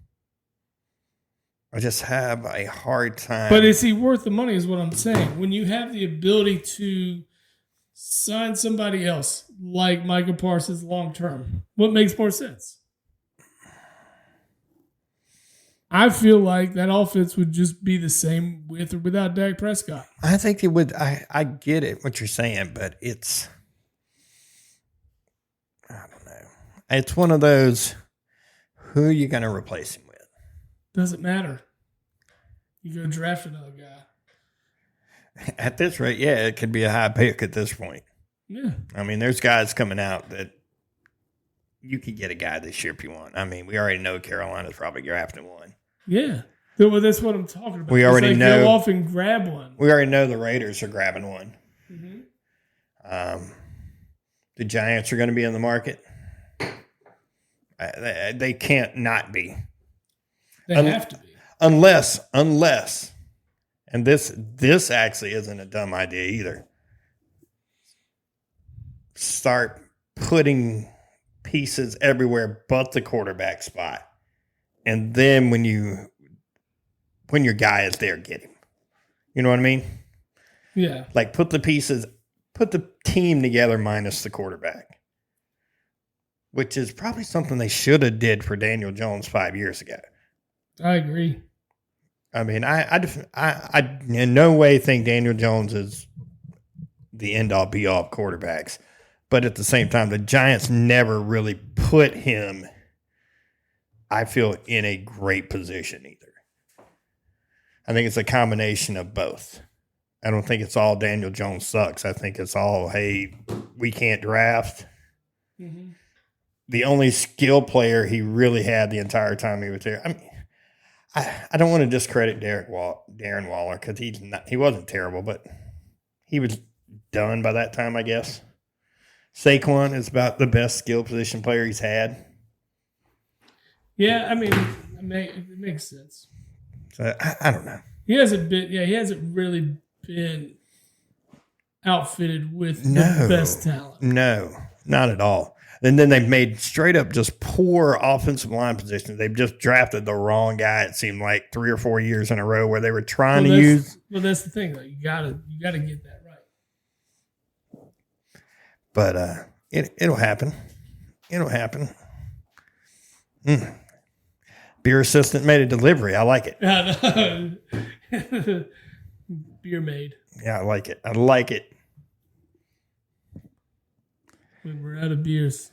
I just have a hard time. But is he worth the money is what I'm saying. When you have the ability to sign somebody else like Micah Parsons long term, what makes more sense? I feel like that offense would just be the same with or without Dak Prescott. I think it would. I get it, what you're saying, but it's, I don't know. It's one of those, who are you going to replace him with? Doesn't matter. You go draft another guy. At this rate, yeah, it could be a high pick at this point. Yeah. I mean, there's guys coming out that you could get a guy this year if you want. I mean, we already know Carolina's probably drafting one. Yeah. Well, that's what I'm talking about. We already know. Go off and grab one. We already know the Raiders are grabbing one. Mm-hmm. The Giants are going to be in the market. They can't not be. They have to be. Unless, and this actually isn't a dumb idea either. Start putting pieces everywhere but the quarterback spot. And then when your guy is there, get him. You know what I mean? Yeah. Like put the team together minus the quarterback. Which is probably something they should have did for Daniel Jones 5 years ago. I agree. I mean, I in no way think Daniel Jones is the end-all, be-all of quarterbacks. But at the same time, the Giants never really put him, I feel, in a great position either. I think it's a combination of both. I don't think it's all Daniel Jones sucks. I think it's all, hey, we can't draft. Mm-hmm. The only skill player he really had the entire time he was there. I mean, I don't want to discredit Darren Waller because he wasn't terrible, but he was done by that time, I guess. Saquon is about the best skill position player he's had. Yeah, I mean, it makes sense. So I don't know. He hasn't really been outfitted with the best talent. No, not at all. And then they've made straight up just poor offensive line positions. They've just drafted the wrong guy, it seemed like 3 or 4 years in a row where they were trying to use. Well, that's the thing. Like, you gotta get that right. But it'll happen. It'll happen. Beer assistant made a delivery. I like it. Beer made. Yeah, I like it. I like it. When we're out of beers,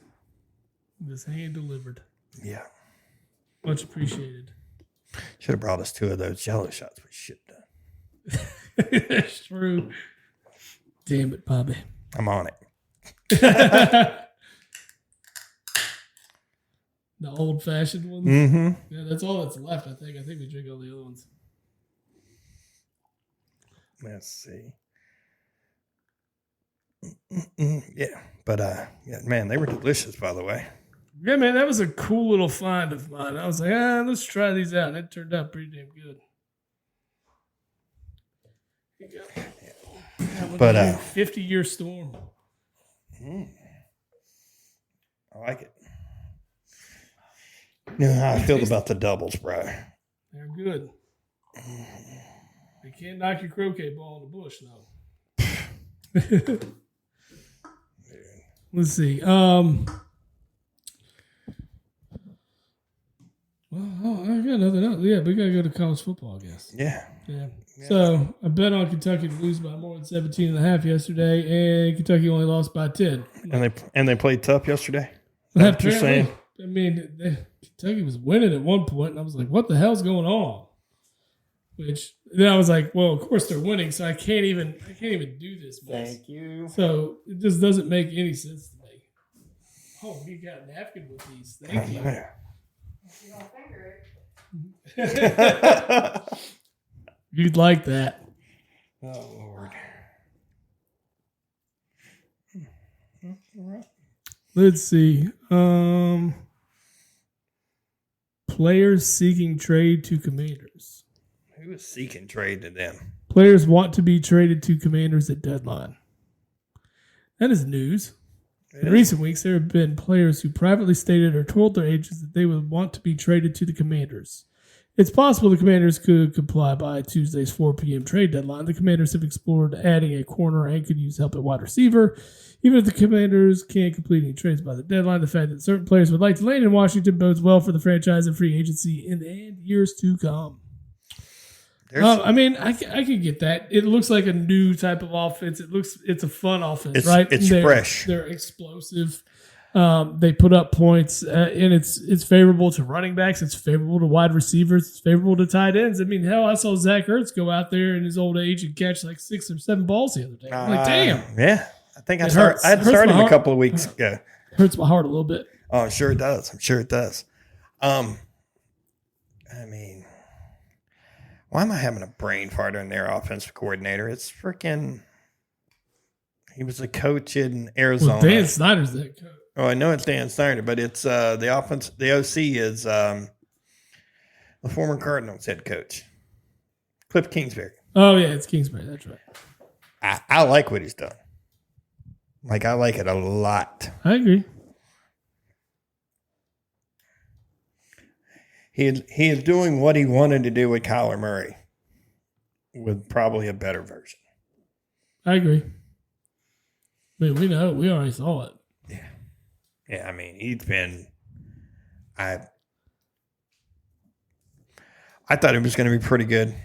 this hand delivered. Yeah. Much appreciated. Should have brought us 2 of those Jello shots. We should have done. That's true. Damn it, Bobby. I'm on it. The old-fashioned ones? Mm-hmm. Yeah, that's all that's left, I think. I think we drink all the other ones. Let's see. Yeah, but yeah, man, they were delicious, by the way. Yeah, man, that was a cool little find of mine. I was like, let's try these out. And it turned out pretty damn good. But 50-year storm. I like it. You know how I feel about the doubles, bro. They're good. They can't knock your croquet ball in the bush, though. Let's see. Well, I got nothing else. Yeah, we got to go to college football, I guess. Yeah. So I bet on Kentucky to lose by more than 17.5 yesterday, and Kentucky only lost by 10. And they played tough yesterday? Is that what you're saying? I mean, Kentucky was winning at one point, and I was like, what the hell's going on? Which then I was like, well, of course they're winning, so I can't even do this mess. Thank you. So it just doesn't make any sense to me. Oh, you got a napkin with these. Thank you. You don't finger it. You'd like that. Oh, Lord. All right. Let's see. Players seeking trade to Commanders. Who is seeking trade to them? Players want to be traded to Commanders at deadline. That is news. In recent weeks, there have been players who privately stated or told their agents that they would want to be traded to the Commanders. It's possible the Commanders could comply by Tuesday's 4 p.m. trade deadline. The Commanders have explored adding a corner and could use help at wide receiver. Even if the Commanders can't complete any trades by the deadline, the fact that certain players would like to land in Washington bodes well for the franchise and free agency in years to come. I mean, I can get that. It looks like a new type of offense. It's a fun offense, right? It's fresh. They're explosive. They put up points, and it's favorable to running backs. It's favorable to wide receivers. It's favorable to tight ends. I mean, hell, I saw Zach Ertz go out there in his old age and catch like 6 or 7 balls the other day. I'm like, damn. Yeah, I think I hurts. had started him a couple of weeks ago. Hurts my heart a little bit. Oh, I'm sure it does. I mean, why am I having a brain fart on their offensive coordinator? It's freaking. He was a coach in Arizona. Well, Dan Snyder's that coach. Oh, I know it's Dan Snyder, but it's the offense. The OC is the former Cardinals head coach, Cliff Kingsbury. Oh yeah, it's Kingsbury. That's right. I like what he's done. Like, I like it a lot. I agree. He is doing what he wanted to do with Kyler Murray, with probably a better version. I agree. I mean, we know. We already saw it. Yeah. Yeah, I mean, he's been. I thought he was going to be pretty good,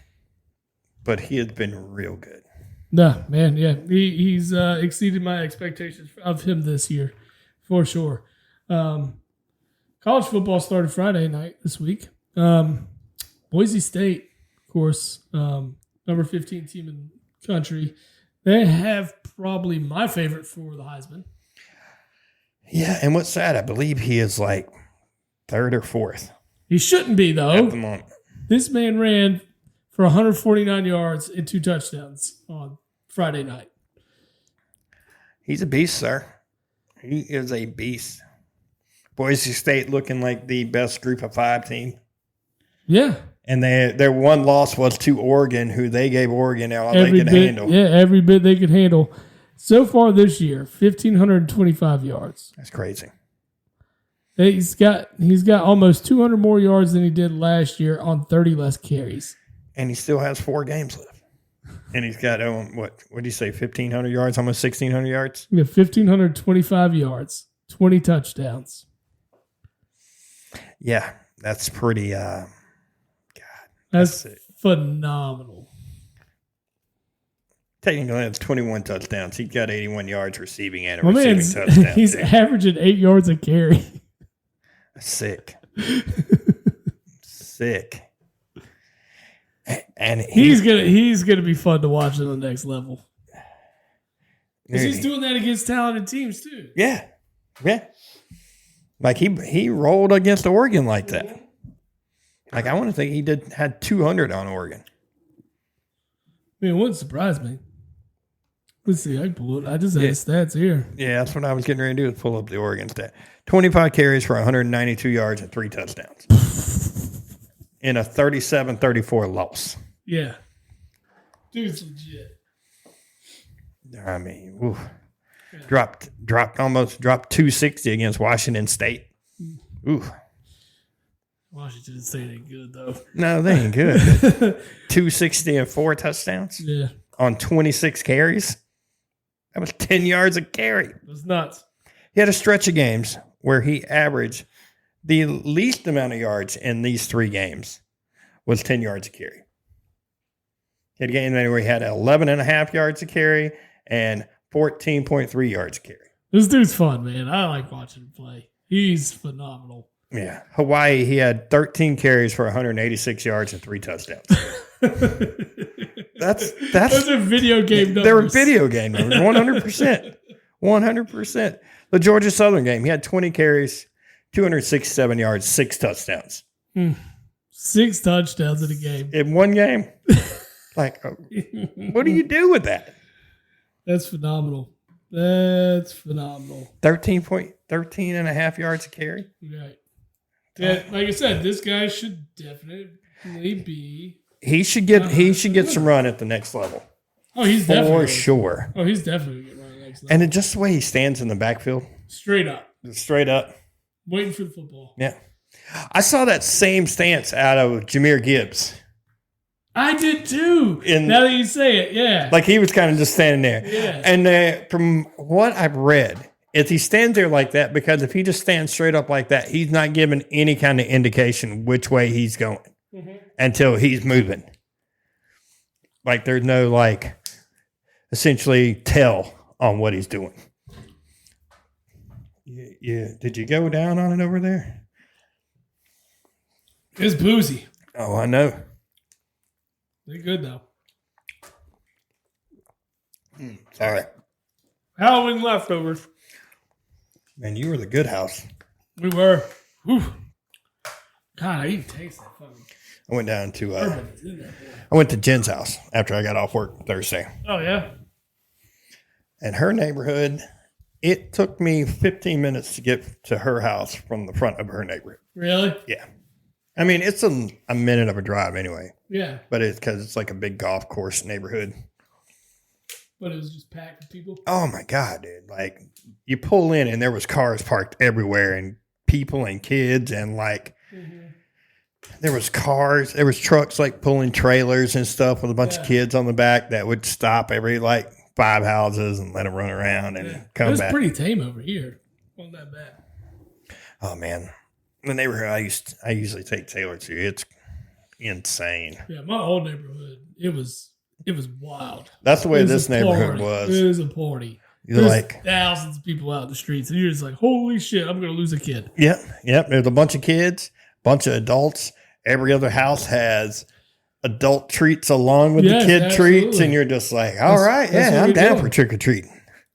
but he has been real good. No, man, yeah. He's exceeded my expectations of him this year, for sure. College football started Friday night this week. Boise State, of course, number 15 team in the country. They have probably my favorite for the Heisman. Yeah, and what's sad, I believe he is like 3rd or 4th. He shouldn't be, though. At the moment. This man ran for 149 yards and 2 touchdowns on Friday night. He's a beast, sir. He is a beast. Boise State looking like the best group of 5 team. Yeah. And their one loss was to Oregon, who they gave Oregon all they could handle. Yeah, every bit they could handle. So far this year, 1,525 yards. That's crazy. He's got almost 200 more yards than he did last year on 30 less carries. And he still has 4 games left. And he's got, what did you say, 1,500 yards, almost 1,600 yards? Yeah, 1,525 yards, 20 touchdowns. Yeah, that's pretty, God. That's phenomenal. Technically, that's 21 touchdowns. He got 81 yards receiving and a receiving touchdown. He's averaging 8 yards a carry. Sick. Sick. And he's gonna be fun to watch at the next level. Because he's doing that against talented teams too. Yeah. Yeah. Like he rolled against Oregon like that. Like I want to think he had 200 on Oregon. I mean, it wouldn't surprise me. Let's see. I can pull it. I just had the stats here. Yeah, that's what I was getting ready to do, is pull up the Oregon stat. 25 carries for 192 yards and 3 touchdowns. In a 37-34 loss. Yeah. Dude's legit. I mean, oof. Dropped 260 against Washington State. Ooh. Washington State ain't good, though. No, they ain't good. 260 and 4 touchdowns. Yeah. On 26 carries. That was 10 yards a carry. That's nuts. He had a stretch of games where he averaged the least amount of yards in these 3 games was 10 yards a carry. He had a game where he had 11.5 yards a carry and 14.3 yards a carry. This dude's fun, man. I like watching him play. He's phenomenal. Yeah. Hawaii, he had 13 carries for 186 yards and 3 touchdowns. Those are video game numbers. They're video game numbers, 100%. 100%. The Georgia Southern game, he had 20 carries, 267 yards, 6 touchdowns. 6 touchdowns in a game. In one game? Like, what do you do with that? That's phenomenal. That's phenomenal. 13 and a half yards a carry? Right. Yeah, like I said, this guy should definitely be. He should get some run at the next level. Oh, he's definitely for sure. Oh, he's definitely getting run at the next level. And it, just the way he stands in the backfield, straight up, waiting for the football. Yeah, I saw that same stance out of Jahmyr Gibbs. I did too. Now that you say it, yeah, like he was kind of just standing there. Yeah, and from what I've read, if he stands there like that, because if he just stands straight up like that, he's not giving any kind of indication which way he's going until he's moving. Like there's no essentially tell on what he's doing. Yeah. Did you go down on it over there? It's boozy. Oh, I know. They're good though. Sorry. Halloween leftovers. Man, you were the good house. We were. Whew. God, I even taste that fucking. I went down to I went to Jen's house after I got off work Thursday. Oh yeah. And her neighborhood, it took me 15 minutes to get to her house from the front of her neighborhood. Really? Yeah. I mean, it's a minute of a drive anyway. Yeah. But it's because it's like a big golf course neighborhood. But it was just packed with people? Oh, my God, dude. Like, you pull in and there was cars parked everywhere and people and kids and there was cars. There was trucks like pulling trailers and stuff with a bunch of kids on the back that would stop every 5 houses and let them run around and come back. It was pretty tame over here. Wasn't that bad. Oh, man. The neighborhood I usually take Taylor to, it's insane. Yeah, my old neighborhood, it was wild. That's the way this neighborhood was. It was a party. There's thousands of people out in the streets, and you're just like, holy shit, I'm going to lose a kid. Yep. There's a bunch of kids, bunch of adults. Every other house has adult treats along with the kid treats, and you're just like, all right, I'm down for trick-or-treating.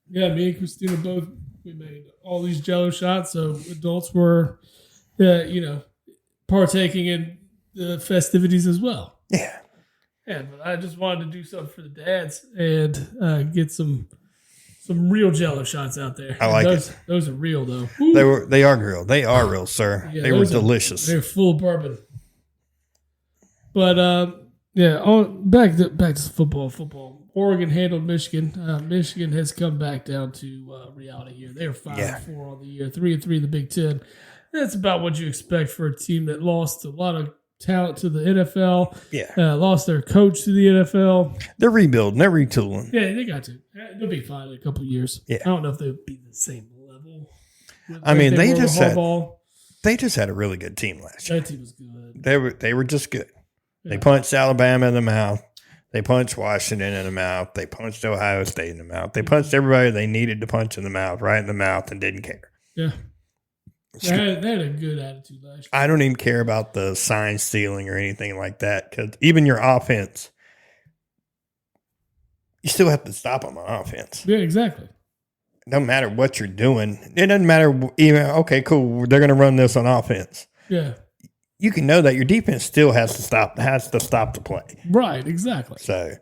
Yeah, me and Christina both, we made all these Jell-O shots, so adults were, partaking in the festivities as well. Yeah. Yeah, but I just wanted to do something for the dads and get some real Jell-O shots out there. I like it. Those are real though. They are grilled. They are real, sir. Yeah, they were delicious. They're full of bourbon. But back to football. Oregon handled Michigan. Michigan has come back down to reality here. They are 5-4 on the year, 3-3 in the Big Ten. That's about what you expect for a team that lost a lot of talent to the NFL. Yeah. Lost their coach to the NFL. They're rebuilding. They're retooling. Yeah, they got to. They'll be fine in a couple of years. Yeah. I don't know if they'll be the same level. I mean, they just had a really good team last year. That team was good. They were just good. Yeah. They punched Alabama in the mouth. They punched Washington in the mouth. They punched Ohio State in the mouth. They punched everybody they needed to punch in the mouth, right in the mouth, and didn't care. Yeah. They had a good attitude last year. I don't even care about the sign stealing or anything like that, because even your offense you still have to stop them on offense. Yeah, exactly. It doesn't matter what you're doing. It doesn't matter even, okay, cool, they're going to run this on offense. Yeah. You can know that your defense still has to stop the play. Right, exactly. So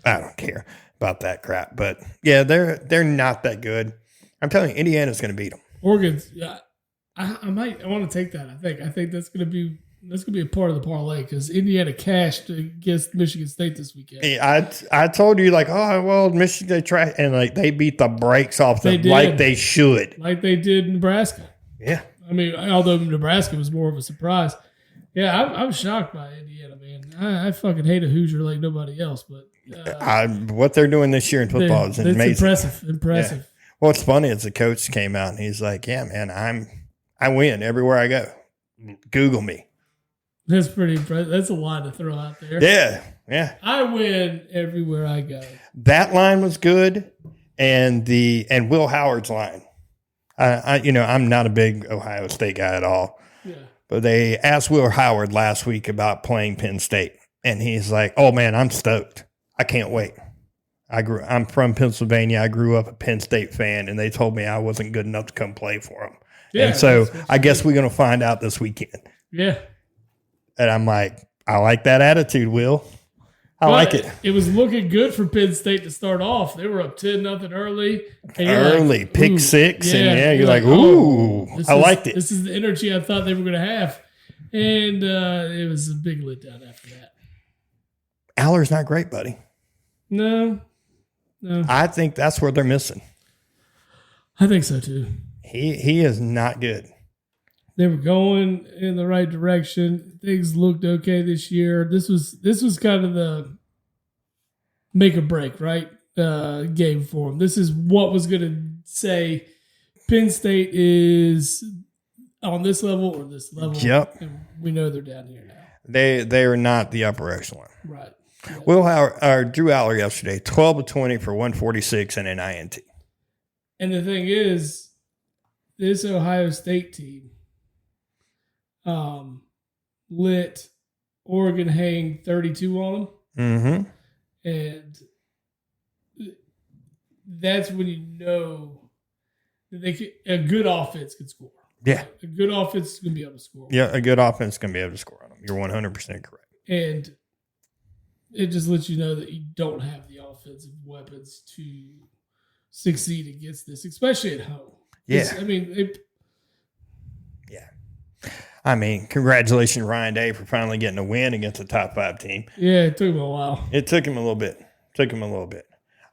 I don't care about that crap. But yeah, they're not that good. I'm telling you, Indiana's going to beat them. Oregon's, yeah, I want to take that. I think that's going to be a part of the parlay because Indiana cashed against Michigan State this weekend. I told you like, oh well, Michigan they tried and like they beat the brakes off them like they should, like they did Nebraska. Yeah, I mean, although Nebraska was more of a surprise. Yeah, I'm shocked by Indiana, man. I fucking hate a Hoosier like nobody else, but what they're doing this year in football is amazing. It's impressive. Yeah. What's funny is the coach came out and he's like, "Yeah, man, I win everywhere I go. Google me." That's pretty impressive. That's a line to throw out there. Yeah. I win everywhere I go. That line was good, and Will Howard's line. I'm not a big Ohio State guy at all. Yeah. But they asked Will Howard last week about playing Penn State, and he's like, "Oh man, I'm stoked. I can't wait. I'm from Pennsylvania. I grew up a Penn State fan, and they told me I wasn't good enough to come play for them. Yeah, and so I guess we're going to find out this weekend." Yeah. And I'm like, I like that attitude, Will. I like it. It was looking good for Penn State to start off. They were up 10-0 early. And pick six. And you're like, ooh, I liked it. This is the energy I thought they were going to have. And it was a big letdown after that. Aller's not great, buddy. No. I think that's where they're missing. I think so, too. He is not good. They were going in the right direction. Things looked okay this year. This was kind of the make or break, right? Game for them. This is what was going to say Penn State is on this level or this level. Yep. And we know they're down here now. They are not the upper echelon. Right. Yeah. Will Howard, Drew Aller yesterday, 12 of 20 for 146 and an INT. And the thing is, this Ohio State team lit Oregon hang 32 on them. Mm-hmm. And that's when you know that a good offense can score. Yeah. A good offense is going to be able to score. Yeah, a good offense is going to be able to score on them. You're 100% correct. And it just lets you know that you don't have the offensive weapons to succeed against this, especially at home. Yeah. I mean, congratulations, Ryan Day, for finally getting a win against a top 5 team. Yeah, it took him a while. It took him a little bit.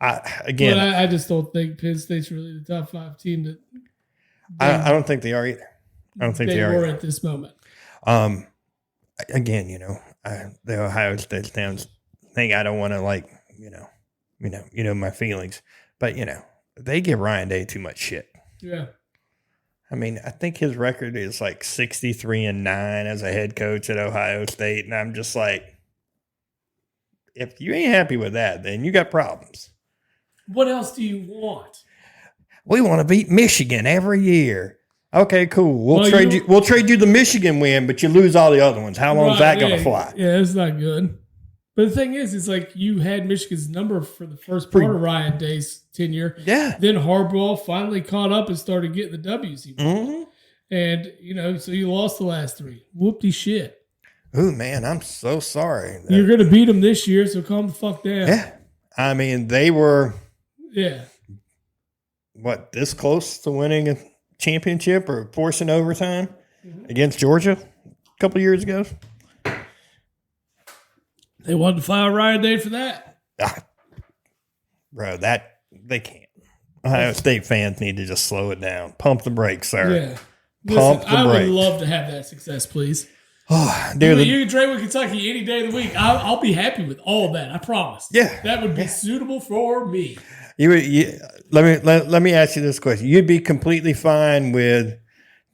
I just don't think Penn State's really the top 5 team that I don't think they are either. I don't think they are at this moment. Again, the Ohio State stands thing. I don't want to my feelings, but they give Ryan Day too much shit. Yeah. I mean, I think his record is like 63-9 as a head coach at Ohio State, and I'm just like, if you ain't happy with that, then you got problems. What else do you want? We want to beat Michigan every year. Okay, cool. We'll trade you the Michigan win, but you lose all the other ones. How long is that going to fly? Yeah, it's not good. But the thing is, it's like you had Michigan's number for the first part of Ryan Day's tenure. Yeah. Then Harbaugh finally caught up and started getting the W's. Mm-hmm. And, so you lost the last 3. Whoop-de shit. Ooh, man, I'm so sorry. You're going to beat them this year, so calm the fuck down. Yeah. I mean, they were, this close to winning a championship or forcing overtime against Georgia a couple years ago. They wanted to fire Ryan Day for that. Bro, they can't. Ohio State fans need to just slow it down. Pump the brakes, sir. Yeah. Pump the brakes. I would love to have that success, please. Oh, dude, you can trade with Kentucky any day of the week. I'll be happy with all of that. I promise. Yeah. That would be suitable for me. Let me ask you this question. You'd be completely fine with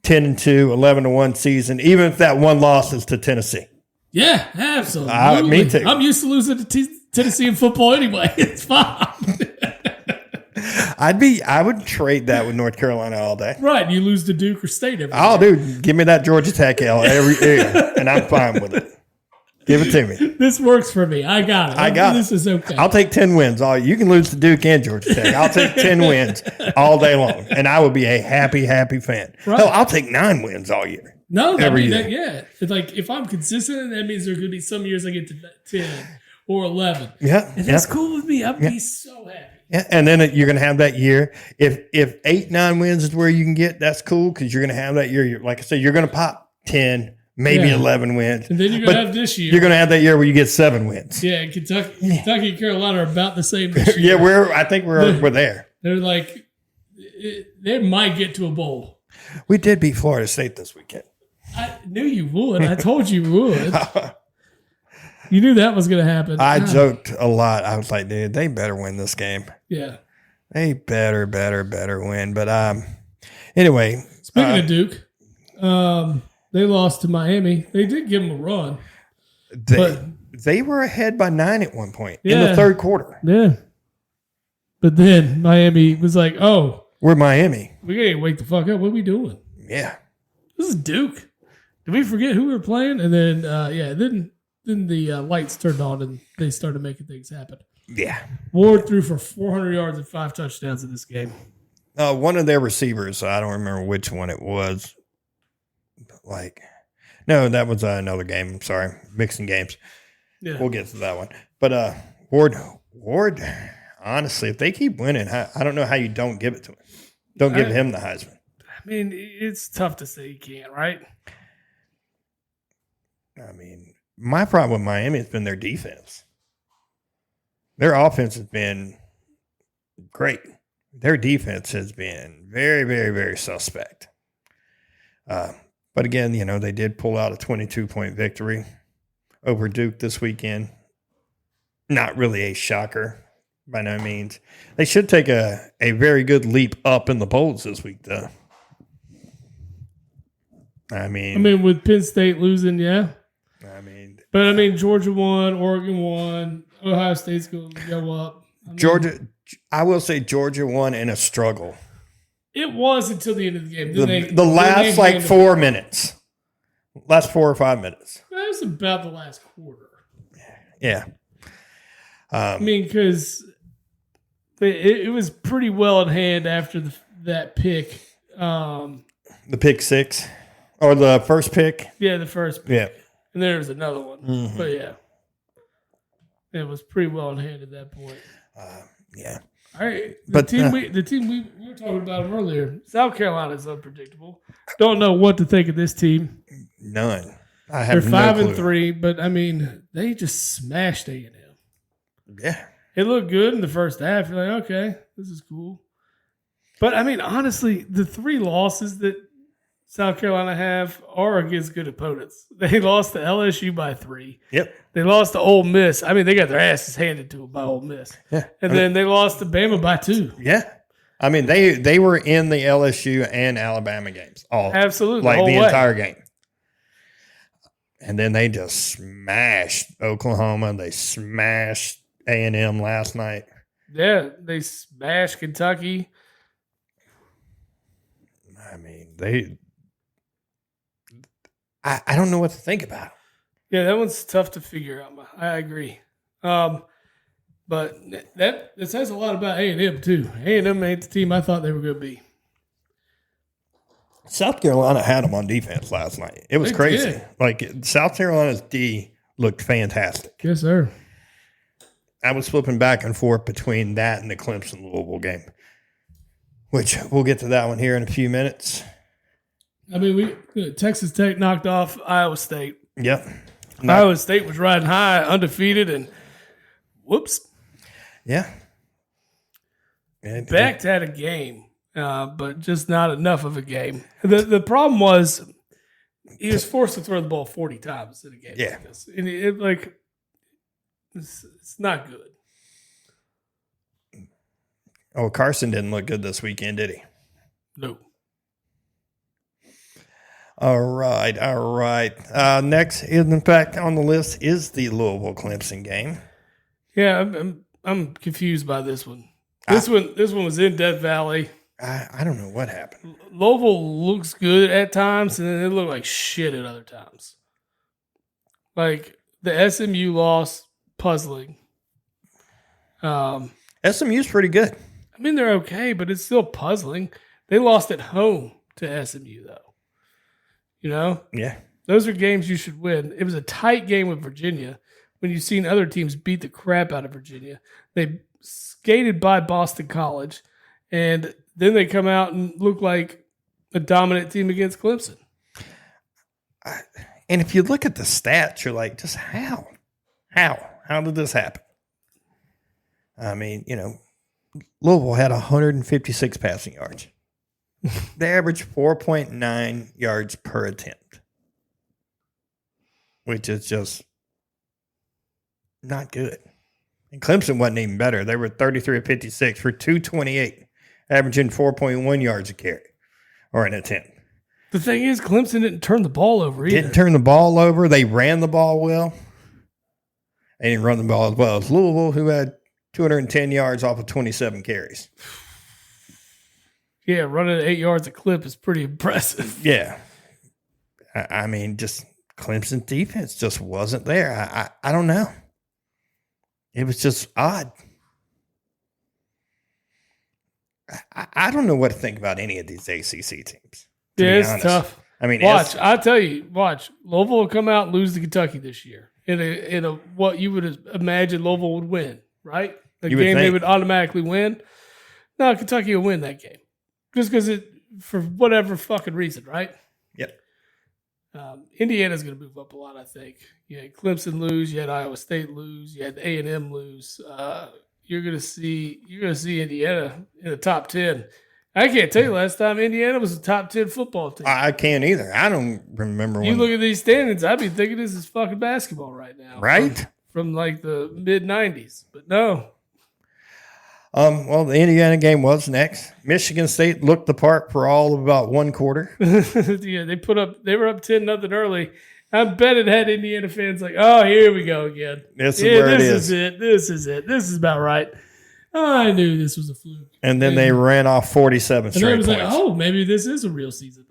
10-2, 11-1 season, even if that one loss is to Tennessee. Yeah, absolutely. Me too. I'm used to losing to Tennessee in football anyway. It's fine. I would trade that with North Carolina all day. Right, you lose to Duke or State every dude, give me that Georgia Tech L every year, and I'm fine with it. Give it to me. This works for me. I got it. I got this it. This is okay. I'll take 10 wins. You can lose to Duke and Georgia Tech. I'll take 10 wins all day long, and I will be a happy fan. Right. Hell, I'll take 9 wins all year. No, every year. year. It's like if I'm consistent, that means there could be some years I get to 10 or 11. Yeah, and that's cool with me. I'd be so happy. Yeah, and then you're going to have that year. If 8-9 wins is where you can get, that's cool because you're going to have that year. Like I said, you're going to pop 10, maybe 11 wins. And then you're going to have this year. You're going to have that year where you get 7 wins. Yeah, Kentucky and Carolina are about the same this year. Yeah, I think we're there. They're like, they might get to a bowl. We did beat Florida State this weekend. I knew you would. I told you would. You knew that was going to happen. I joked a lot. I was like, dude, they better win this game. Yeah. They better win. But anyway. Speaking of Duke, they lost to Miami. They did give them a run. They were ahead by 9 at one point in the third quarter. Yeah. But then Miami was like, oh. We're Miami. We got to wake the fuck up. What are we doing? Yeah. This is Duke. Did we forget who we were playing? And then, then the lights turned on and they started making things happen. Yeah. Ward threw for 400 yards and 5 touchdowns in this game. One of their receivers, I don't remember which one it was. No, that was another game. I'm sorry. Mixing games. Yeah. We'll get to that one. But Ward, honestly, if they keep winning, I don't know how you don't give it to him. Don't give him the Heisman. I mean, it's tough to say you can't, right? I mean, my problem with Miami has been their defense. Their offense has been great. Their defense has been very, very, very suspect. But again, they did pull out a 22-point victory over Duke this weekend. Not really a shocker by no means. They should take a very good leap up in the polls this week, though. I mean, with Penn State losing, yeah. But Georgia won, Oregon won, Ohio State's going to go up. Georgia, I will say Georgia won in a struggle. It was until the end of the game. The last 4 minutes. Last 4 or 5 minutes. That was about the last quarter. Yeah. Because it was pretty well in hand after that pick. The pick 6? Or the first pick? Yeah, the first pick. Yeah. And there was another one. Mm-hmm. But yeah. It was pretty well in hand at that point. Yeah. All right. The team we were talking about them earlier, South Carolina is unpredictable. Don't know what to think of this team. None. They're 5-3, but they just smashed A&M. Yeah. It looked good in the first half. You're like, okay, this is cool. But honestly, the 3 losses that South Carolina have are against good opponents. They lost to LSU by 3. Yep. They lost to Ole Miss. They got their asses handed to them by Ole Miss. Yeah. And then they lost to Bama by 2. Yeah. They were in the LSU and Alabama games. Absolutely. The entire game. And then they just smashed Oklahoma. They smashed A&M last night. Yeah, they smashed Kentucky. I don't know what to think about. Yeah, that one's tough to figure out. I agree. But that says a lot about A&M, too. A&M ain't the team I thought they were going to be. South Carolina had them on defense last night. It was crazy. South Carolina's D looked fantastic. Yes, sir. I was flipping back and forth between that and the Clemson-Louisville game, which we'll get to that one here in a few minutes. Texas Tech knocked off Iowa State. Yep. Iowa State was riding high, undefeated, and whoops. Yeah. Becht had a game, but just not enough of a game. The problem was he was forced to throw the ball 40 times in a game. Yeah. Like this. And it's not good. Oh, Carson didn't look good this weekend, did he? No. All right. Next, in fact, on the list is the Louisville-Clemson game. Yeah, I'm confused by this one. This one was in Death Valley. I don't know what happened. Louisville looks good at times, and then they look like shit at other times. the SMU loss, puzzling. SMU's pretty good. I mean, they're okay, but it's still puzzling. They lost at home to SMU, though. You know? Yeah. Those are games you should win. It was a tight game with Virginia when you've seen other teams beat the crap out of Virginia. They skated by Boston College, and then they come out and look like a dominant team against Clemson. And if you look at the stats, you're like, just how? How did this happen? I mean, you know, Louisville had 156 passing yards. They averaged 4.9 yards per attempt, which is just not good. And Clemson wasn't even better. They were 33 of 56 for 228, averaging 4.1 yards a carry or an attempt. The thing is, Clemson didn't turn the ball over either. Didn't turn the ball over. They ran the ball well. They didn't run the ball as well as Louisville, who had 210 yards off of 27 carries. Yeah, running at 8 yards a clip is pretty impressive. Yeah. I mean, just Clemson defense just wasn't there. I don't know. It was just odd. I don't know what to think about any of these ACC teams. Yeah, it's tough. I mean, I tell you, Louisville will come out and lose to Kentucky this year in a what you would imagine Louisville would win, right? A game they would automatically win. No, Kentucky will win that game just because for whatever fucking reason, right? Yep. Indiana's going to move up a lot, I think. You had Clemson lose, you had Iowa State lose, you had A&M lose. You're going to see Indiana in the top 10. I can't tell you last time Indiana was a top 10 football team. I can't either. I don't remember You look at these standings, I'd be thinking this is fucking basketball right now. Right? From like the mid-90s. But no. Well, the Indiana game was next. Michigan State looked the part for all of about one quarter. Yeah, they were up 10-0 early. I bet it had Indiana fans like, oh, here we go again. This is where it is. This is it. This is about right. Oh, I knew this was a fluke. And then they ran off 47 straight and points. And I was like, oh, maybe this is a real season.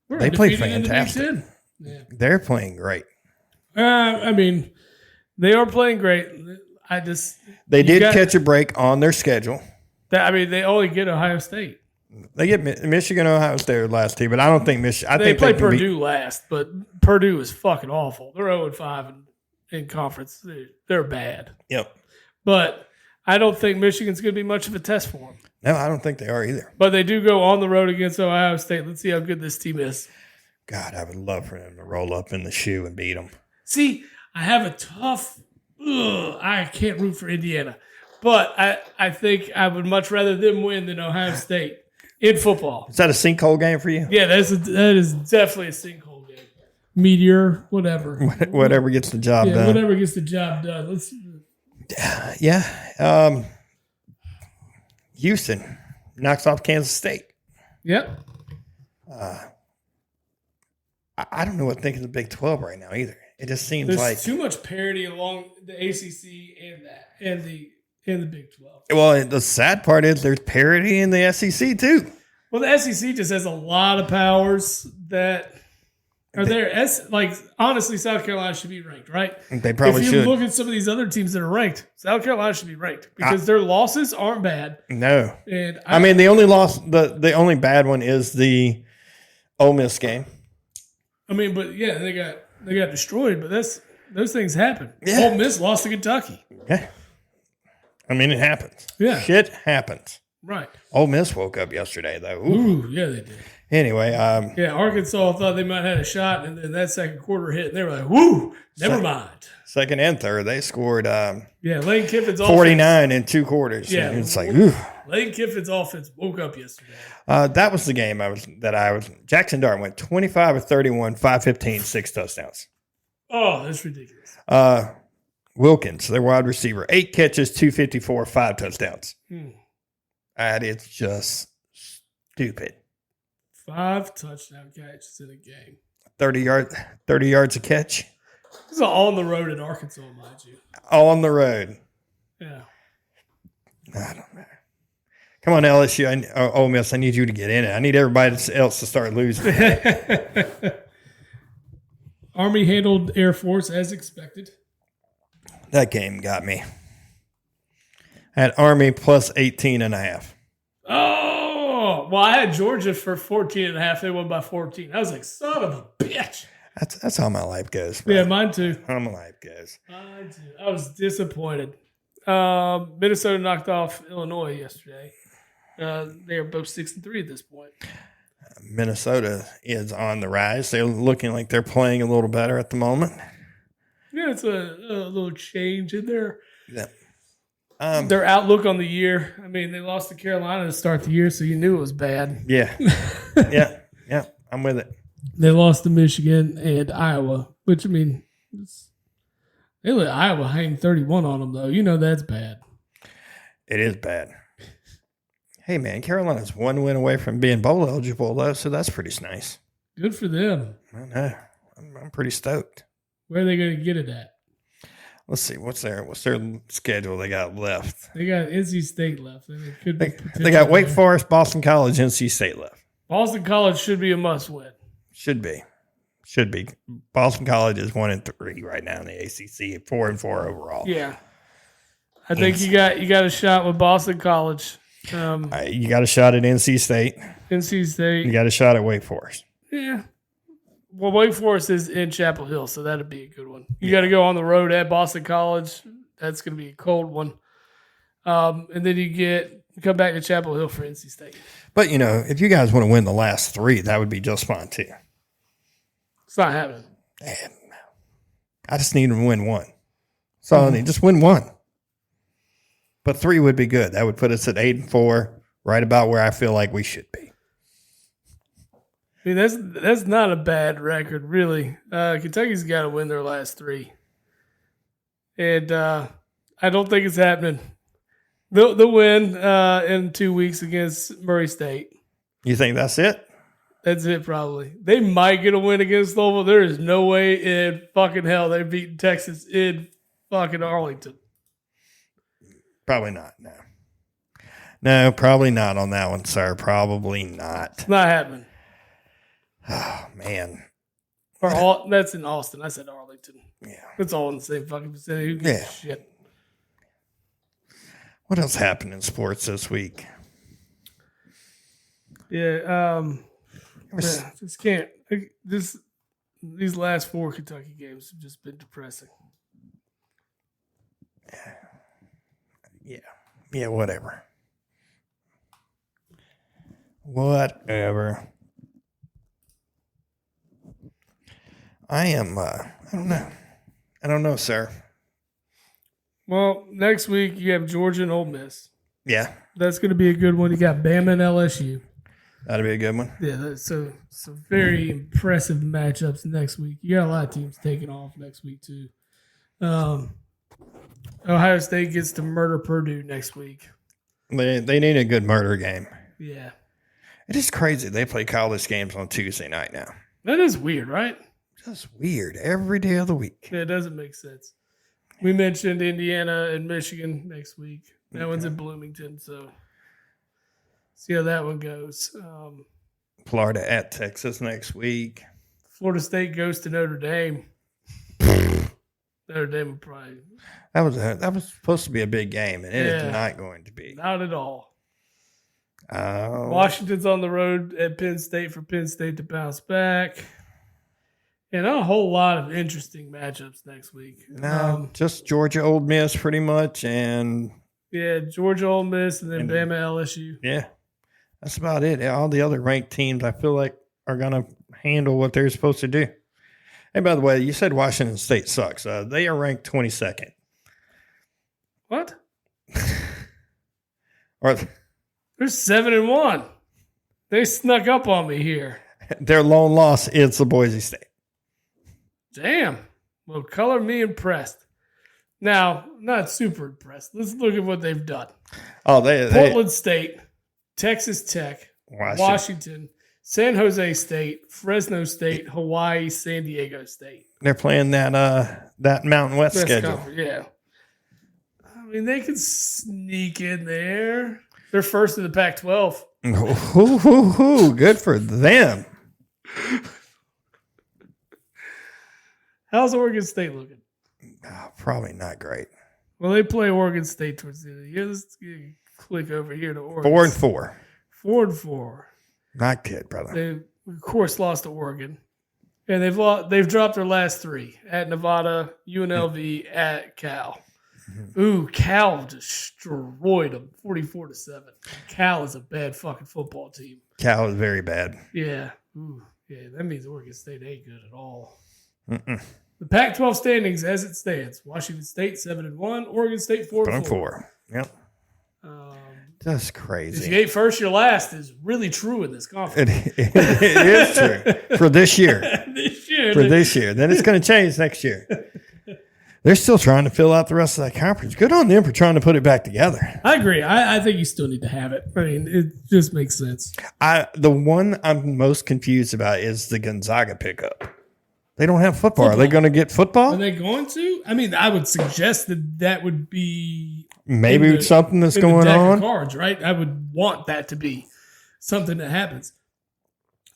They played fantastic. In the Big Ten. Yeah. They're playing great. I mean, they are playing great. They did catch a break on their schedule. They only get Ohio State. They get Michigan, Ohio State are last two, but I don't think Michigan. They play Purdue last, but Purdue is fucking awful. They're 0-5 in conference. They're bad. Yep. But I don't think Michigan's going to be much of a test for them. No, I don't think they are either. But they do go on the road against Ohio State. Let's see how good this team is. God, I would love for them to roll up in the shoe and beat them. See, I have a tough. I can't root for Indiana, but I think I would much rather them win than Ohio State in football. Is that a sinkhole game for you? Yeah, that is definitely a sinkhole game. Meteor, whatever. Whatever gets the job done. Whatever gets the job done. Yeah. Houston knocks off Kansas State. Yep. I don't know what to think of the Big 12 right now either. It just seems There's too much parity along the ACC and the Big 12. Well, the sad part is there's parity in the SEC too. Well, the SEC just has a lot of powers that are there. Honestly, South Carolina should be ranked, right? They probably should. If you look at some of these other teams that are ranked, South Carolina should be ranked because their losses aren't bad. No. And I mean, the only loss, the only bad one is the Ole Miss game. I mean, but yeah, they got destroyed, but those things happen. Yeah. Ole Miss lost to Kentucky. Yeah. I mean, it happens. Yeah. Shit happens. Right. Ole Miss woke up yesterday, though. Ooh, yeah, they did. Anyway. Arkansas thought they might have had a shot, and then that second quarter hit, and they were like, woo, never mind. Second and third, they scored Lane Kiffin's 49 in 2 quarters. Yeah. And it's like, ooh. Lane Kiffin's offense woke up yesterday. That was the game Jackson Dart went 25 of 31, 515, 6 touchdowns. Oh, that's ridiculous. Wilkins, their wide receiver, 8 catches, 254, 5 touchdowns. That is just stupid. 5 touchdown catches in a game. 30 yards a catch. This is all on the road in Arkansas, mind you. All on the road. Yeah. I don't know. Come on, LSU. Ole Miss, I need you to get in it. I need everybody else to start losing. Army handled Air Force as expected. That game got me. I had Army plus 18.5. Oh, well, I had Georgia for 14.5. They won by 14. I was like, son of a bitch. That's how my life goes, bro. Yeah, mine too. How my life goes. Mine too. I was disappointed. Minnesota knocked off Illinois yesterday. They are both 6-3 at this point. Minnesota is on the rise. They're looking like they're playing a little better at the moment. Yeah, it's a little change in their outlook on the year. I mean, they lost to Carolina to start the year, so you knew it was bad. Yeah. yeah, I'm with it. They lost to Michigan and Iowa, which, I mean, they let Iowa hang 31 on them, though. You know that's bad. It is bad. Hey, man, Carolina's one win away from being bowl eligible, though, so that's pretty nice. Good for them. I know. I'm pretty stoked. Where are they going to get it at? Let's see. What's their schedule they got left? They got NC State left. They got Wake Forest, Boston College, NC State left. Boston College should be a must-win. Should be. Boston College is 1-3 right now in the ACC, 4-4 overall. Yeah, I think you got a shot with Boston College. You got a shot at NC State. NC State. You got a shot at Wake Forest. Yeah. Well, Wake Forest is in Chapel Hill, so that'd be a good one. You got to go on the road at Boston College. That's going to be a cold one. And then you come back to Chapel Hill for NC State. But, if you guys want to win the last 3, that would be just fine, too. It's not happening. Man, I just need to win 1. So I need just win 1. But 3 would be good. That would put us at 8-4, right about where I feel like we should be. I mean, that's not a bad record, really. Kentucky's got to win their last 3. And I don't think it's happening. They'll win in 2 weeks against Murray State. You think that's it? That's it, probably. They might get a win against Louisville. There is no way in fucking hell they're beating Texas in fucking Arlington. Probably not, no. No, probably not on that one, sir. Probably not. It's not happening. Oh, man. That's in Austin. I said Arlington. Yeah. It's all in the same fucking vicinity. Who gives a shit? What else happened in sports this week? Yeah, just can't. These last 4 Kentucky games have just been depressing. Yeah, whatever. Whatever. I am, I don't know, sir. Well, next week you have Georgia and Ole Miss. Yeah. That's going to be a good one. You got Bama and LSU. That'll be a good one. Yeah, so some very impressive matchups next week. You got a lot of teams taking off next week, too. Ohio State gets to murder Purdue next week. They need a good murder game. Yeah. It is crazy. They play college games on Tuesday night now. That is weird, right? Just weird. Every day of the week. Yeah, it doesn't make sense. We mentioned Indiana and Michigan next week. That one's in Bloomington, so see how that one goes. Florida at Texas next week. Florida State goes to Notre Dame. Notre Dame will probably. That was supposed to be a big game, and it is not going to be. Not at all. Washington's on the road at Penn State for Penn State to bounce back. And a whole lot of interesting matchups next week. No, just Georgia, Ole Miss pretty much, and Georgia, Ole Miss, and then Bama, LSU. Yeah, that's about it. All the other ranked teams, I feel like, are going to handle what they're supposed to do. Hey, by the way, you said Washington State sucks. They are ranked 22nd. What? Or they're 7-1. They snuck up on me here. Their lone loss is the Boise State. Damn. Well, color me impressed. Now, not super impressed. Let's look at what they've done. Oh, Portland State, Texas Tech, Washington, San Jose State, Fresno State, Hawaii, San Diego State. They're playing that Mountain West schedule. Yeah. I mean, they could sneak in there. They're first in the Pac-12. Good for them. How's Oregon State looking? Probably not great. Well, they play Oregon State towards the end of the year. Let's click over here to Oregon. 4-4. 4-4. Not good, brother. They, of course, lost to Oregon. And they've dropped their last 3 at Nevada, UNLV, at Cal. Mm-hmm. Ooh, Cal destroyed them 44-7. Cal is a bad fucking football team. Cal is very bad. Yeah. Ooh, yeah, that means Oregon State ain't good at all. Mm-mm. The Pac-12 standings as it stands: Washington State 7-1, Oregon State 4-4. Yep. That's crazy. If you ain't first, you're last is really true in this conference. It is true for this year. This year. Then it's going to change next year. They're still trying to fill out the rest of that conference. Good on them for trying to put it back together. I agree. I think you still need to have it. I mean, it just makes sense. The one I'm most confused about is the Gonzaga pickup. They don't have football. Are they going to get football? Are they going to? I mean, I would suggest that would be maybe something that's going deck on. Of cards, right? I would want that to be something that happens.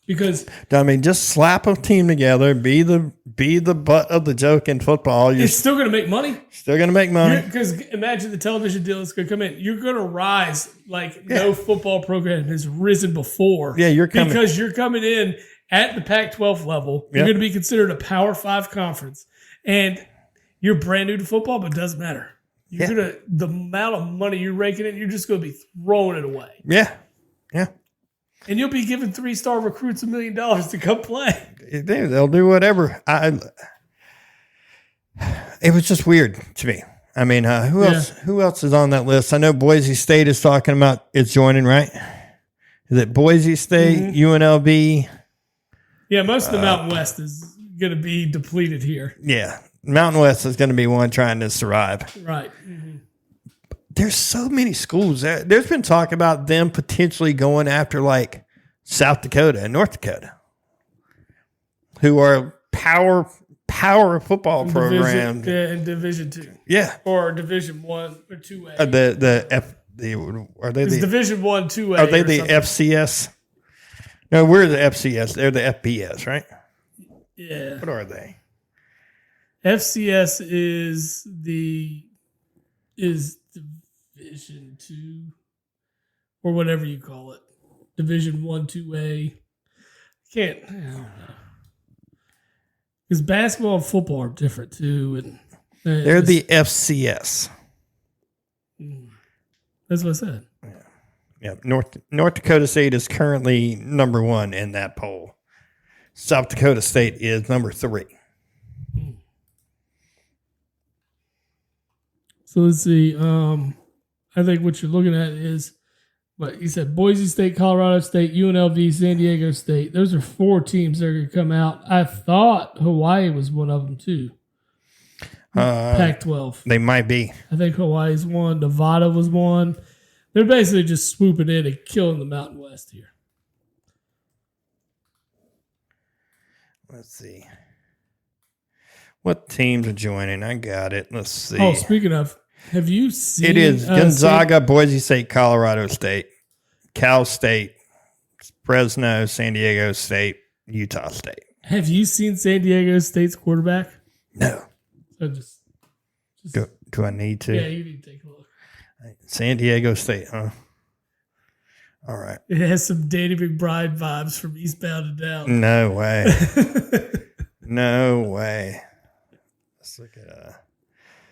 Because I mean, just slap a team together, be the butt of the joke in football. It's still going to make money. Still going to make money. Because imagine the television deal that's going to come in. You're going to rise like no football program has risen before. Yeah, you're coming. Because you're coming in at the Pac-12 level. You're going to be considered a Power 5 conference. And you're brand new to football, but it doesn't matter. The amount of money you're raking in, you're just going to be throwing it away. Yeah. Yeah. And you'll be giving 3-star recruits $1 million to come play. They'll do whatever. It was just weird to me. I mean, who else? Who else is on that list? I know Boise State is talking about it's joining, right? Is it Boise State, UNLV? Yeah, most of the Mountain West is going to be depleted here. Yeah, Mountain West is going to be one trying to survive. Right. Mm-hmm. There's so many schools. There's been talk about them potentially going after like South Dakota and North Dakota, who are power football programs. In Division 2. Yeah, or Division 1 or 2A. Are they the Division 1, 2A? Are they the FCS? No, we're the FCS. They're the FBS, right? Yeah. What are they? FCS is Division 2 or whatever you call it. Division 1, 2A. I don't know. Because basketball and football are different too. And they're the FCS. That's what I said. Yeah. North Dakota State is currently number 1 in that poll. South Dakota State is number 3. So let's see. I think what you're looking at is what you said: Boise State, Colorado State, UNLV, San Diego State. Those are 4 teams that are going to come out. I thought Hawaii was one of them too. Pac-12. They might be. I think Hawaii's one. Nevada was one. They're basically just swooping in and killing the Mountain West here. Let's see. What teams are joining? I got it. Let's see. Oh, speaking of, have you seen? It is Gonzaga, Boise State, Colorado State, Cal State, Fresno, San Diego State, Utah State. Have you seen San Diego State's quarterback? No. So just do I need to? Yeah, you need to take a look. San Diego State, huh? All right. It has some Danny McBride vibes from Eastbound and Down. No way. No way. Let's look at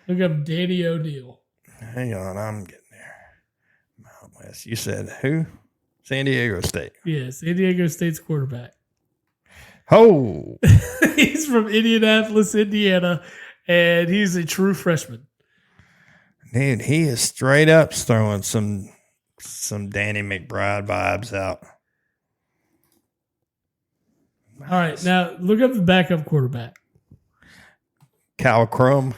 Look up Danny O'Neal. Hang on, I'm getting there. Mountain West. You said who? San Diego State. Yeah, San Diego State's quarterback. Oh. He's from Indianapolis, Indiana, and he's a true freshman. Dude, he is straight up throwing some Danny McBride vibes out. All right, now look up the backup quarterback. Kyle Crum.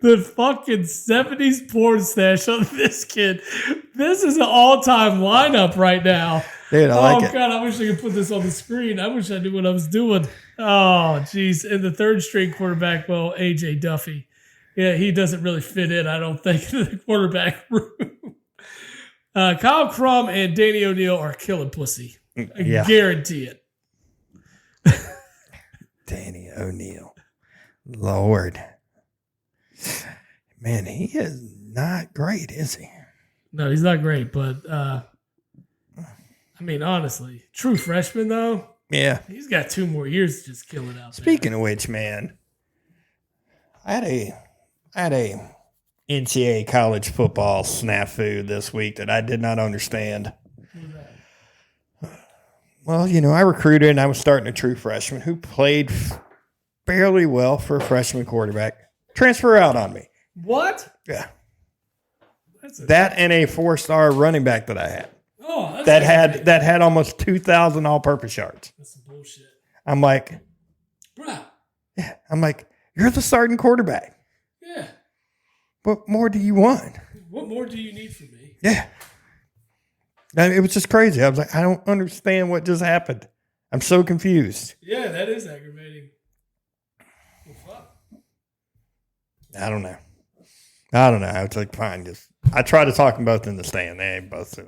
The fucking 70s porn stash on this kid. This is an all-time lineup right now. Dude, I like it. Oh, God, I wish I could put this on the screen. I wish I knew what I was doing. Oh, geez. And the third string quarterback, well, A.J. Duffy. Yeah, he doesn't really fit in, I don't think, in the quarterback room. Kyle Crum and Danny O'Neal are killing pussy. I Yeah. guarantee it. Danny O'Neal. Lord. Man, he is not great, is he? No, he's not great, but I mean, honestly, true freshman though, Yeah. he's got 2 more years to just kill it out Speaking of which, man, I had a NCAA college football snafu this week that I did not understand. there. Well, I recruited and I was starting a true freshman who played fairly well for a freshman quarterback. Transfer out on me. What? Yeah. That's That and a 4-star running back that I had. Oh, That had almost 2,000 all-purpose yards. That's some bullshit. I'm like, Bruh. yeah. I'm like, you're the starting quarterback. Yeah. What more do you want? What more do you need from me? Yeah. And it was just crazy. I was like, I don't understand what just happened. I'm so confused. Yeah, that is aggravating. Well, fuck. I don't know. I was like, fine. I tried to talk them both in the stand. They both said,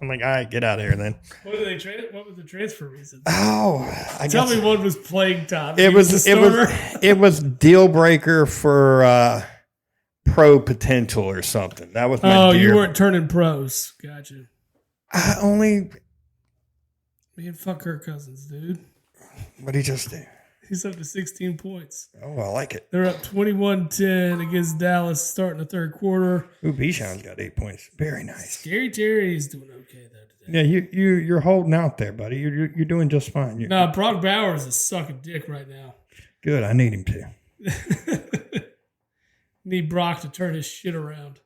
I'm like, all right, get out of here then. What did they trade? What was the transfer reason? Oh, Tell me one was playing time. It was deal breaker for pro potential or something. That was my deal. You weren't turning pros. Gotcha. I only. Man, fuck Kirk Cousins, dude. What did he just do? He's up to 16 points. Oh, I like it. They're up 21-10 against Dallas starting the third quarter. Ooh, Bichon's got 8 points. Very nice. Scary Terry's doing okay though today. Yeah, you're holding out there, buddy. You're doing just fine. No, Brock Bowers is sucking dick right now. Good. I need him to. Need Brock to turn his shit around.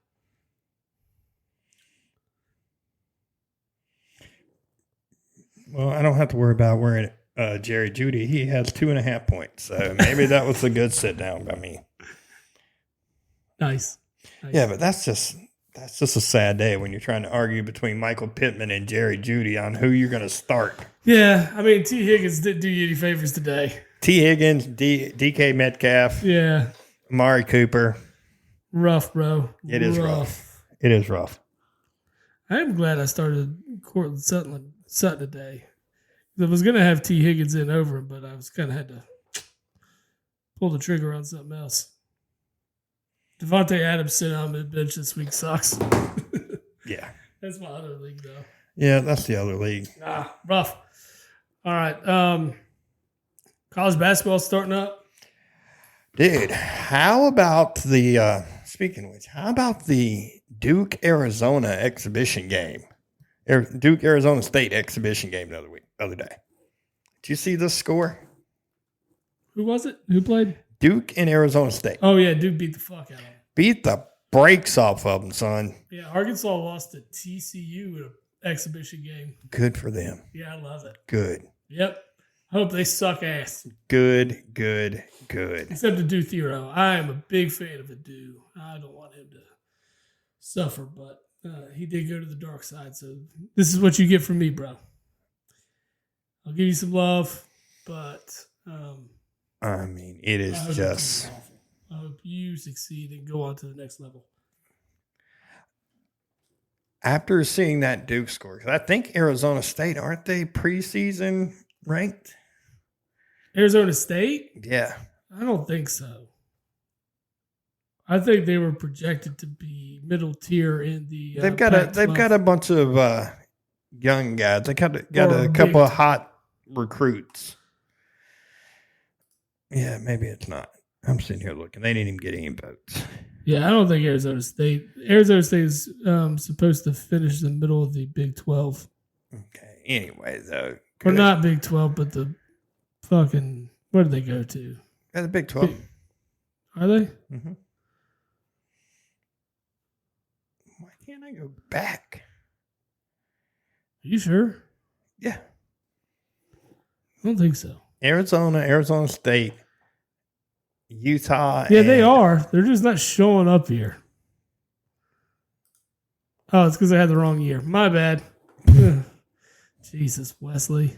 Well, I don't have to worry about wearing Jerry Jeudy. He has 2.5 points, so maybe that was a good sit down by me. Nice. Yeah, but that's just a sad day when you're trying to argue between Michael Pittman and Jerry Jeudy on who you're going to start. Yeah, I mean, T. Higgins didn't do you any favors today. T. Higgins, DK Metcalf, Yeah. Amari Cooper. Rough, bro. It is rough. It is rough. I am glad I started Cortland Sutton today. I was going to have T. Higgins in over him, but I was kind of had to pull the trigger on something else. Devontae Adams sitting on the bench this week sucks. Yeah. That's my other league, though. Yeah, that's the other league. Rough. All right. College basketball starting up. Dude, how about the, speaking of which, how about the Duke Arizona exhibition game? Duke Arizona State exhibition game the other day. Did you see this score? Who was it? Who played? Duke and Arizona State. Oh, yeah. Duke beat the fuck out of them. Beat the brakes off of them, son. Yeah, Arkansas lost to TCU in an exhibition game. Good for them. Yeah, I love it. Good. Yep. Hope they suck ass. Good. Except the Do Theoro. I am a big fan of the Do. I don't want him to suffer, but he did go to the dark side. So this is what you get from me, bro. I'll give you some love, but I mean, it is just. I hope you succeed and go on to the next level. After seeing that Duke score, because I think Arizona State, aren't they preseason ranked? Arizona State? Yeah. I don't think so. I think they were projected to be middle tier in the. They've got a bunch of young guys. They got a couple of hot recruits. Yeah, maybe it's not. I'm sitting here looking. They didn't even get any votes. Yeah, I don't think Arizona State is supposed to finish in the middle of the Big 12. Okay. Anyway, though. Or not Big 12, but the fucking, where did they go to? Yeah, the Big 12. Are they? Mm-hmm. Why can't I go back? Are you sure? Yeah. I don't think so. Arizona State, Utah. Yeah, they are. They're just not showing up here. Oh, it's because I had the wrong year. My bad. Jesus, Wesley.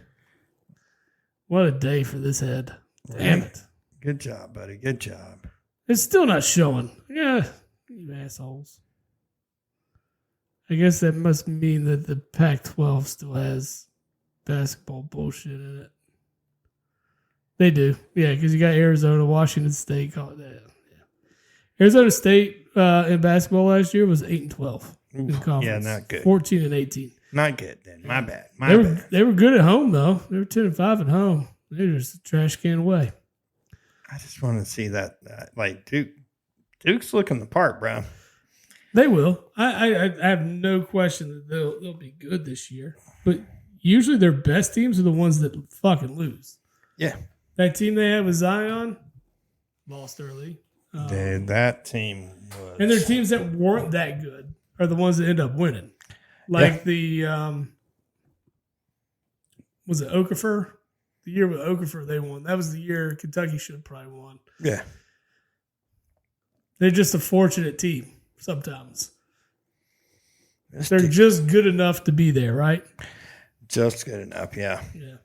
What a day for this head. Damn it. Good job, buddy. Good job. It's still not showing. Yeah, you assholes. I guess that must mean that the Pac-12 still has basketball bullshit in it. They do. Yeah, because you got Arizona, Washington State. Yeah. Arizona State in basketball last year was 8-12 in the conference. Yeah, not good. 14-18. Not good then. My bad. They were good at home though. They were 10-5 at home. They were just a trash can away. I just want to see that. Like Duke's looking the part, bro. They will. I have no question that they'll be good this year. But usually their best teams are the ones that fucking lose. Yeah. That team they had with Zion lost early. Dude, that team was. And their teams that weren't that good are the ones that end up winning. Like the was it Okafor? The year with Okafor they won. That was the year Kentucky should have probably won. Yeah. They're just a fortunate team sometimes. They're just good enough to be there, right? Just good enough, yeah. Yeah.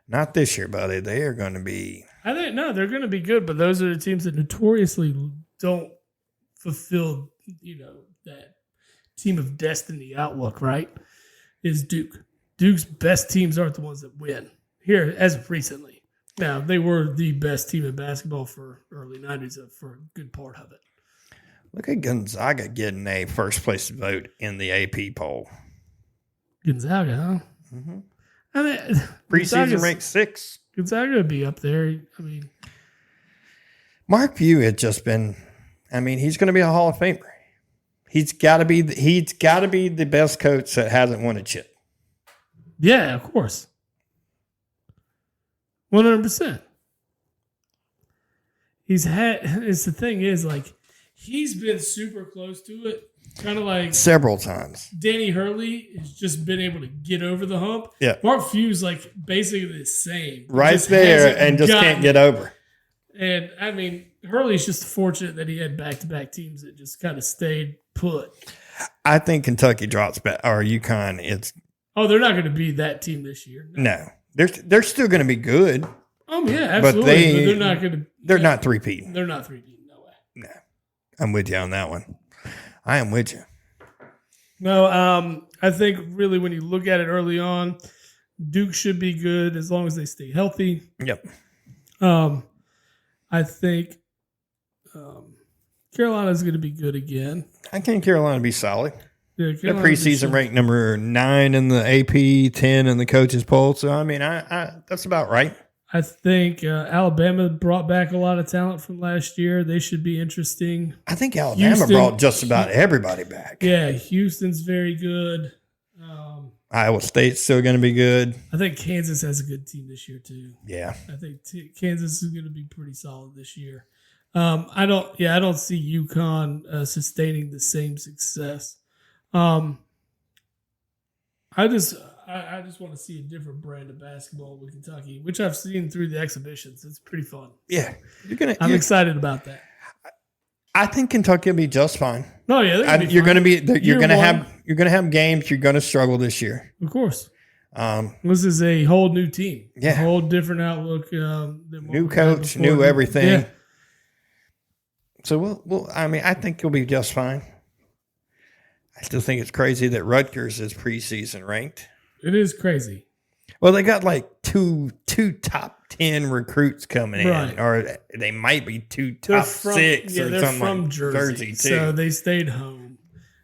Not this year, buddy. They are going to be. I think they're going to be good, but those are the teams that notoriously don't fulfill, that team of destiny outlook, right? Is Duke. Duke's best teams aren't the ones that win here as of recently. Now, they were the best team in basketball for early 90s for a good part of it. Look at Gonzaga getting a first place vote in the AP poll. Gonzaga, huh? Mm-hmm. I mean, Preseason ranked 6. Gonzaga would be up there. I mean, Mark Few had just been. I mean, he's going to be a Hall of Famer. He's got to be. He's got to be the best coach that hasn't won a chip. Yeah, of course. 100%. He's had. It's the thing is like he's been super close to it. Kind of like several times. Danny Hurley has just been able to get over the hump. Yeah. Mark Few's like basically the same. Right there and just can't get over. And I mean, Hurley's just fortunate that he had back-to-back teams that just kind of stayed put. I think Kentucky drops back or UConn. They're not going to be that team this year. No. They're still going to be good. Oh yeah, absolutely. But they're not going to. They're not three-peating. They're not three-peating. No way. No, I'm with you on that one. I am with you. No, I think really when you look at it early on, Duke should be good as long as they stay healthy. Yep. I think Carolina's going to be good again. I think Carolina be solid. Yeah, They're preseason ranked number 9 in the AP, 10 in the coaches poll. So I mean, I that's about right. I think Alabama brought back a lot of talent from last year. They should be interesting. I think Alabama brought just about everybody back. Yeah, Houston's very good. Iowa State's still going to be good. I think Kansas has a good team this year too. Yeah, I think Kansas is going to be pretty solid this year. I don't see UConn sustaining the same success. I just want to see a different brand of basketball with Kentucky, which I've seen through the exhibitions. It's pretty fun. Yeah, I'm excited about that. I think Kentucky will be just fine. Oh yeah, you're going to have games. You're going to struggle this year, of course. This is a whole new team. Yeah, a whole different outlook. New coach, new everything. Yeah. So we'll. I mean, I think you'll be just fine. I still think it's crazy that Rutgers is preseason ranked. It is crazy. Well, they got like two top 10 recruits coming in, right. Or they might be two top 6 or they're something from like Jersey too. So they stayed home.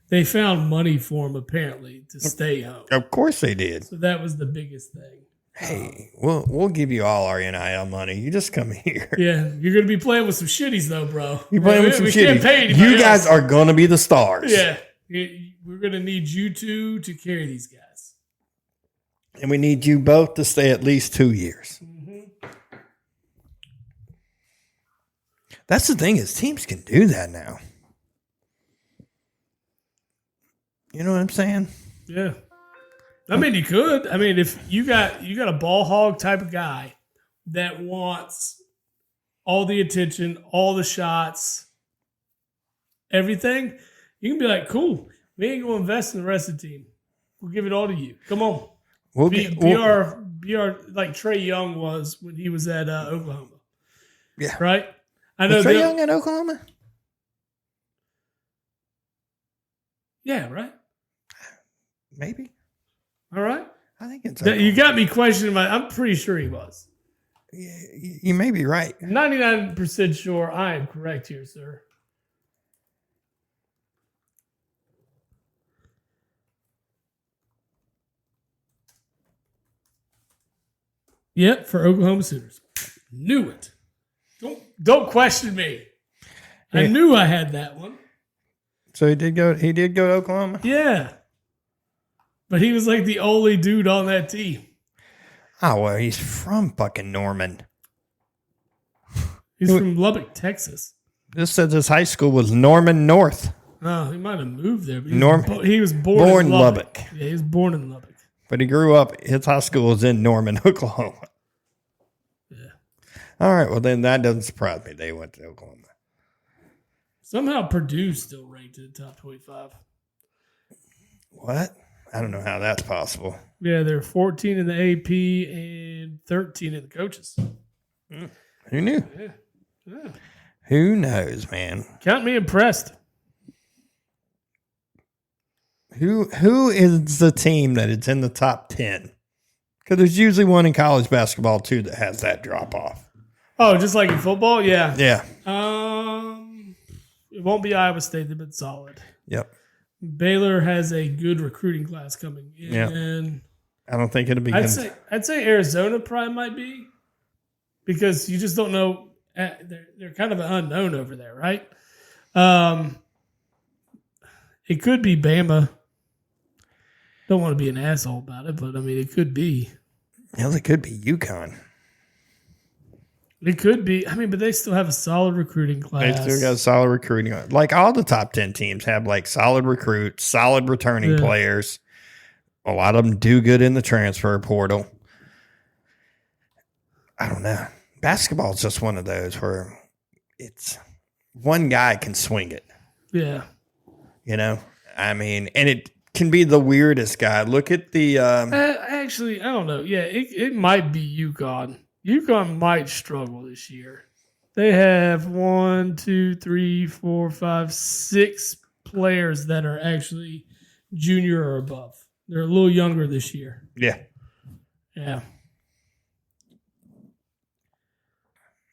They found money for them apparently to stay home. Of course they did. So that was the biggest thing. Hey, we'll give you all our NIL money. You just come here. Yeah, you're going to be playing with some shitties though, bro. You're playing with some shitties. Can't pay you guys are going to be the stars. Yeah, we're going to need you two to carry these guys. And we need you both to stay at least 2 years. Mm-hmm. That's the thing is teams can do that now. You know what I'm saying? Yeah. I mean, you could. I mean, if you got a ball hog type of guy that wants all the attention, all the shots, everything, you can be like, cool. We ain't going to invest in the rest of the team. We'll give it all to you. Come on. Be our like Trae Young was when he was at Oklahoma. Yeah. Right? I know Trae Young at Oklahoma? Yeah, right? Maybe. All right. I think it's You got me questioning I'm pretty sure he was. You may be right. 99% sure I am correct here, sir. Yep, for Oklahoma Sooners. Knew it. Don't question me. I knew I had that one. So he did go to Oklahoma? Yeah. But he was like the only dude on that team. Oh, well, he's from fucking Norman. He's from Lubbock, Texas. This says his high school was Norman North. Oh, he might have moved there. But He was born in Lubbock. Lubbock. Yeah, he was born in Lubbock. But he grew up, his high school was in Norman, Oklahoma. Yeah. All right, well, then that doesn't surprise me. They went to Oklahoma. Somehow Purdue's still ranked in the top 25. What? I don't know how that's possible. Yeah, they're 14 in the AP and 13 in the coaches. Who knew? Yeah. Who knows, man? Count me impressed. Who is the team that is in the top 10? Because there's usually one in college basketball, too, that has that drop-off. Oh, just like in football? Yeah. Yeah. It won't be Iowa State. They've been solid. Yep. Baylor has a good recruiting class coming in. Yeah. I don't think it'll be I'd say Arizona probably might be, because you just don't know. They're kind of an unknown over there, right? It could be Bama. Don't want to be an asshole about it, but I mean, it could be. Hell, it could be UConn. It could be. I mean, but they still have a solid recruiting class. They still got solid recruiting. Like all the top 10 teams have like solid recruits, solid returning players. A lot of them do good in the transfer portal. I don't know. Basketball is just one of those where it's one guy can swing it. Yeah. You know? I mean, and it can be the weirdest guy. Look at the actually, I don't know. Yeah, it might be UConn. UConn might struggle this year. They have 6 players that are actually junior or above. They're a little younger this year. Yeah. Yeah.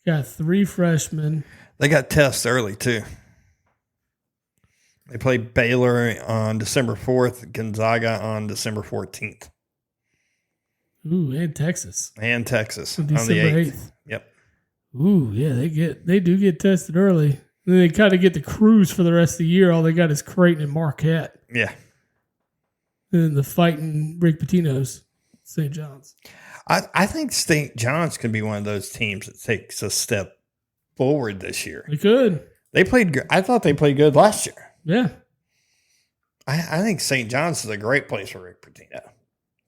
Got 3 freshmen. They got tests early, too. They played Baylor on December 4th, Gonzaga on December 14th. Ooh, and Texas. And Texas on December the 8th. Yep. Ooh, yeah, they do get tested early. And then they kind of get the cruise for the rest of the year. All they got is Creighton and Marquette. Yeah. And the fighting Rick Pitino's, St. John's. I think St. John's could be one of those teams that takes a step forward this year. They could. They played good. I thought they played good last year. Yeah. I think St. John's is a great place for Rick Pitino,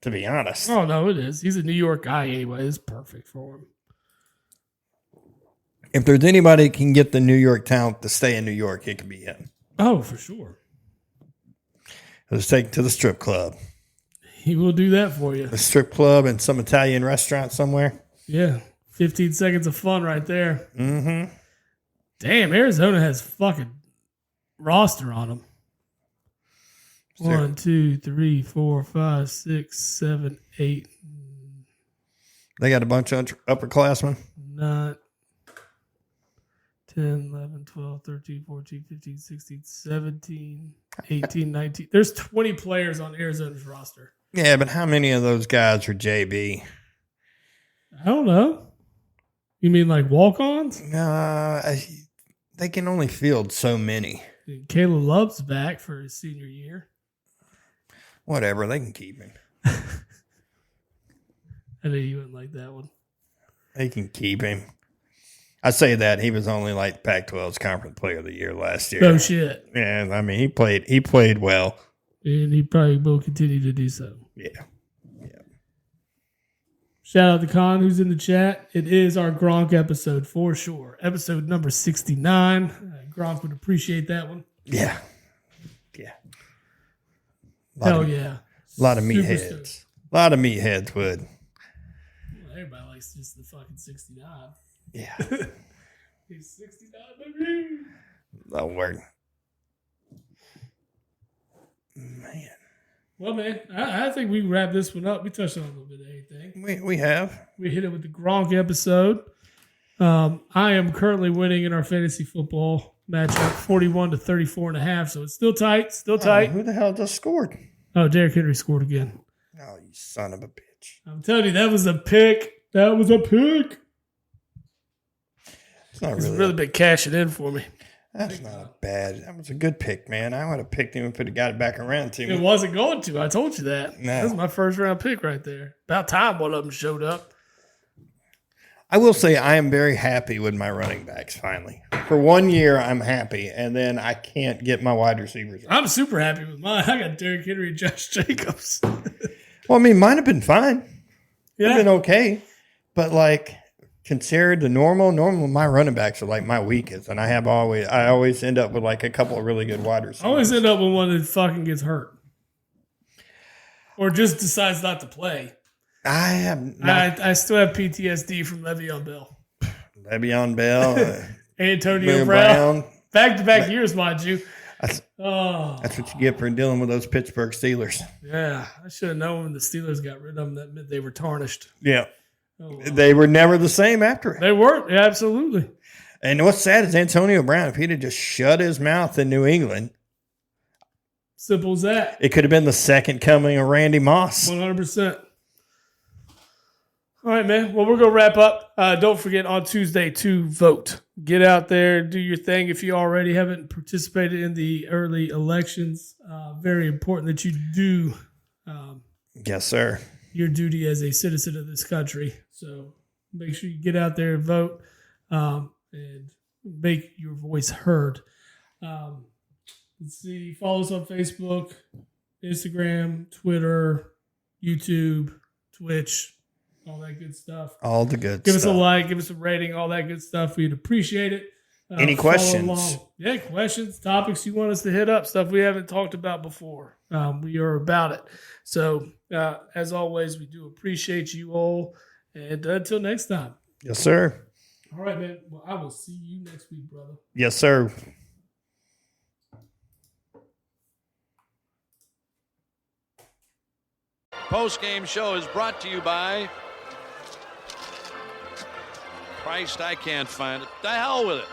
to be honest. Oh, no, it is. He's a New York guy anyway. It's perfect for him. If there's anybody that can get the New York talent to stay in New York, it could be him. Oh, for sure. Let's take it to the strip club. He will do that for you. A strip club and some Italian restaurant somewhere. Yeah. 15 seconds of fun right there. Mm-hmm. Damn, Arizona has fucking roster on them. Sure. 1, 2, 3, 4, 5, 6, 7, 8. They got a bunch of upperclassmen. 9, 10, 11, 12, 13, 14, 15, 16, 17, 18, 19. There's 20 players on Arizona's roster. Yeah, but how many of those guys are JB? I don't know. You mean like walk-ons? They can only field so many. Caleb Love's back for his senior year. Whatever, they can keep him. I know you wouldn't like that one. They can keep him. I say that he was only like Pac-12's Conference Player of the Year last year. Oh shit! Yeah, I mean he played well, and he probably will continue to do so. Yeah. Shout out to Khan who's in the chat. It is our Gronk episode for sure. Episode number 69. Gronk would appreciate that one. Yeah. Hell yeah! A lot of meatheads. A lot of meatheads would. Well, everybody likes just the fucking 69. Yeah. He's 69, baby. That'll work. Man. Well, man, I think we can wrap this one up. We touched on a little bit of everything. We have. We hit it with the Gronk episode. I am currently winning in our fantasy football matchup, 41-34.5. So it's still tight. Still tight. Who the hell just scored? Oh, Derrick Henry scored again. Oh, you son of a bitch. I'm telling you, that was a pick. That was a pick. It's not It's really. really been cashing in for me. That's not a bad. That was a good pick, man. I would have picked him if it had got it back around to It me. wasn't going to. I told you that. No. That was my first round pick right there. About time one of them showed up. I will say I am very happy with my running backs finally. For 1 year, I'm happy, and then I can't get my wide receivers right. I'm super happy with mine. I got Derrick Henry and Josh Jacobs. Well, I mean, mine have been fine. Yeah. They've been okay. But, like, considered the normal, my running backs are, like, my weakest. And I always end up with, like, a couple of really good wide receivers. I always end up with one that fucking gets hurt. Or just decides not to play. I have not. I still have PTSD from Le'Veon Bell. Le'Veon Bell. Antonio Brown. Back-to-back years, mind you. That's what you get for dealing with those Pittsburgh Steelers. Yeah, I should have known when the Steelers got rid of them. That meant they were tarnished. Yeah. Oh, wow. They were never the same after it. They were, yeah, absolutely. And what's sad is Antonio Brown, if he'd have just shut his mouth in New England, Simple as that. it could have been the second coming of Randy Moss. 100%. All right, man. Well, we're going to wrap up. Don't forget on Tuesday to vote. Get out there, do your thing. If you already haven't participated in the early elections, very important that you do Yes, sir. your duty as a citizen of this country. So make sure you get out there and vote and make your voice heard. Let's see. Follow us on Facebook, Instagram, Twitter, YouTube, Twitch, all that good stuff. All the good Give stuff. us a like, give us a rating, all that good stuff. We'd appreciate it. Any Follow questions? along. Yeah, questions, topics you want us to hit up, stuff we haven't talked about before. We are about it. So, as always, we do appreciate you all. And until next time. Yes, sir. All right, man. Well, I will see you next week, brother. Yes, sir. Post-game show is brought to you by Christ, I can't find it. The hell with it.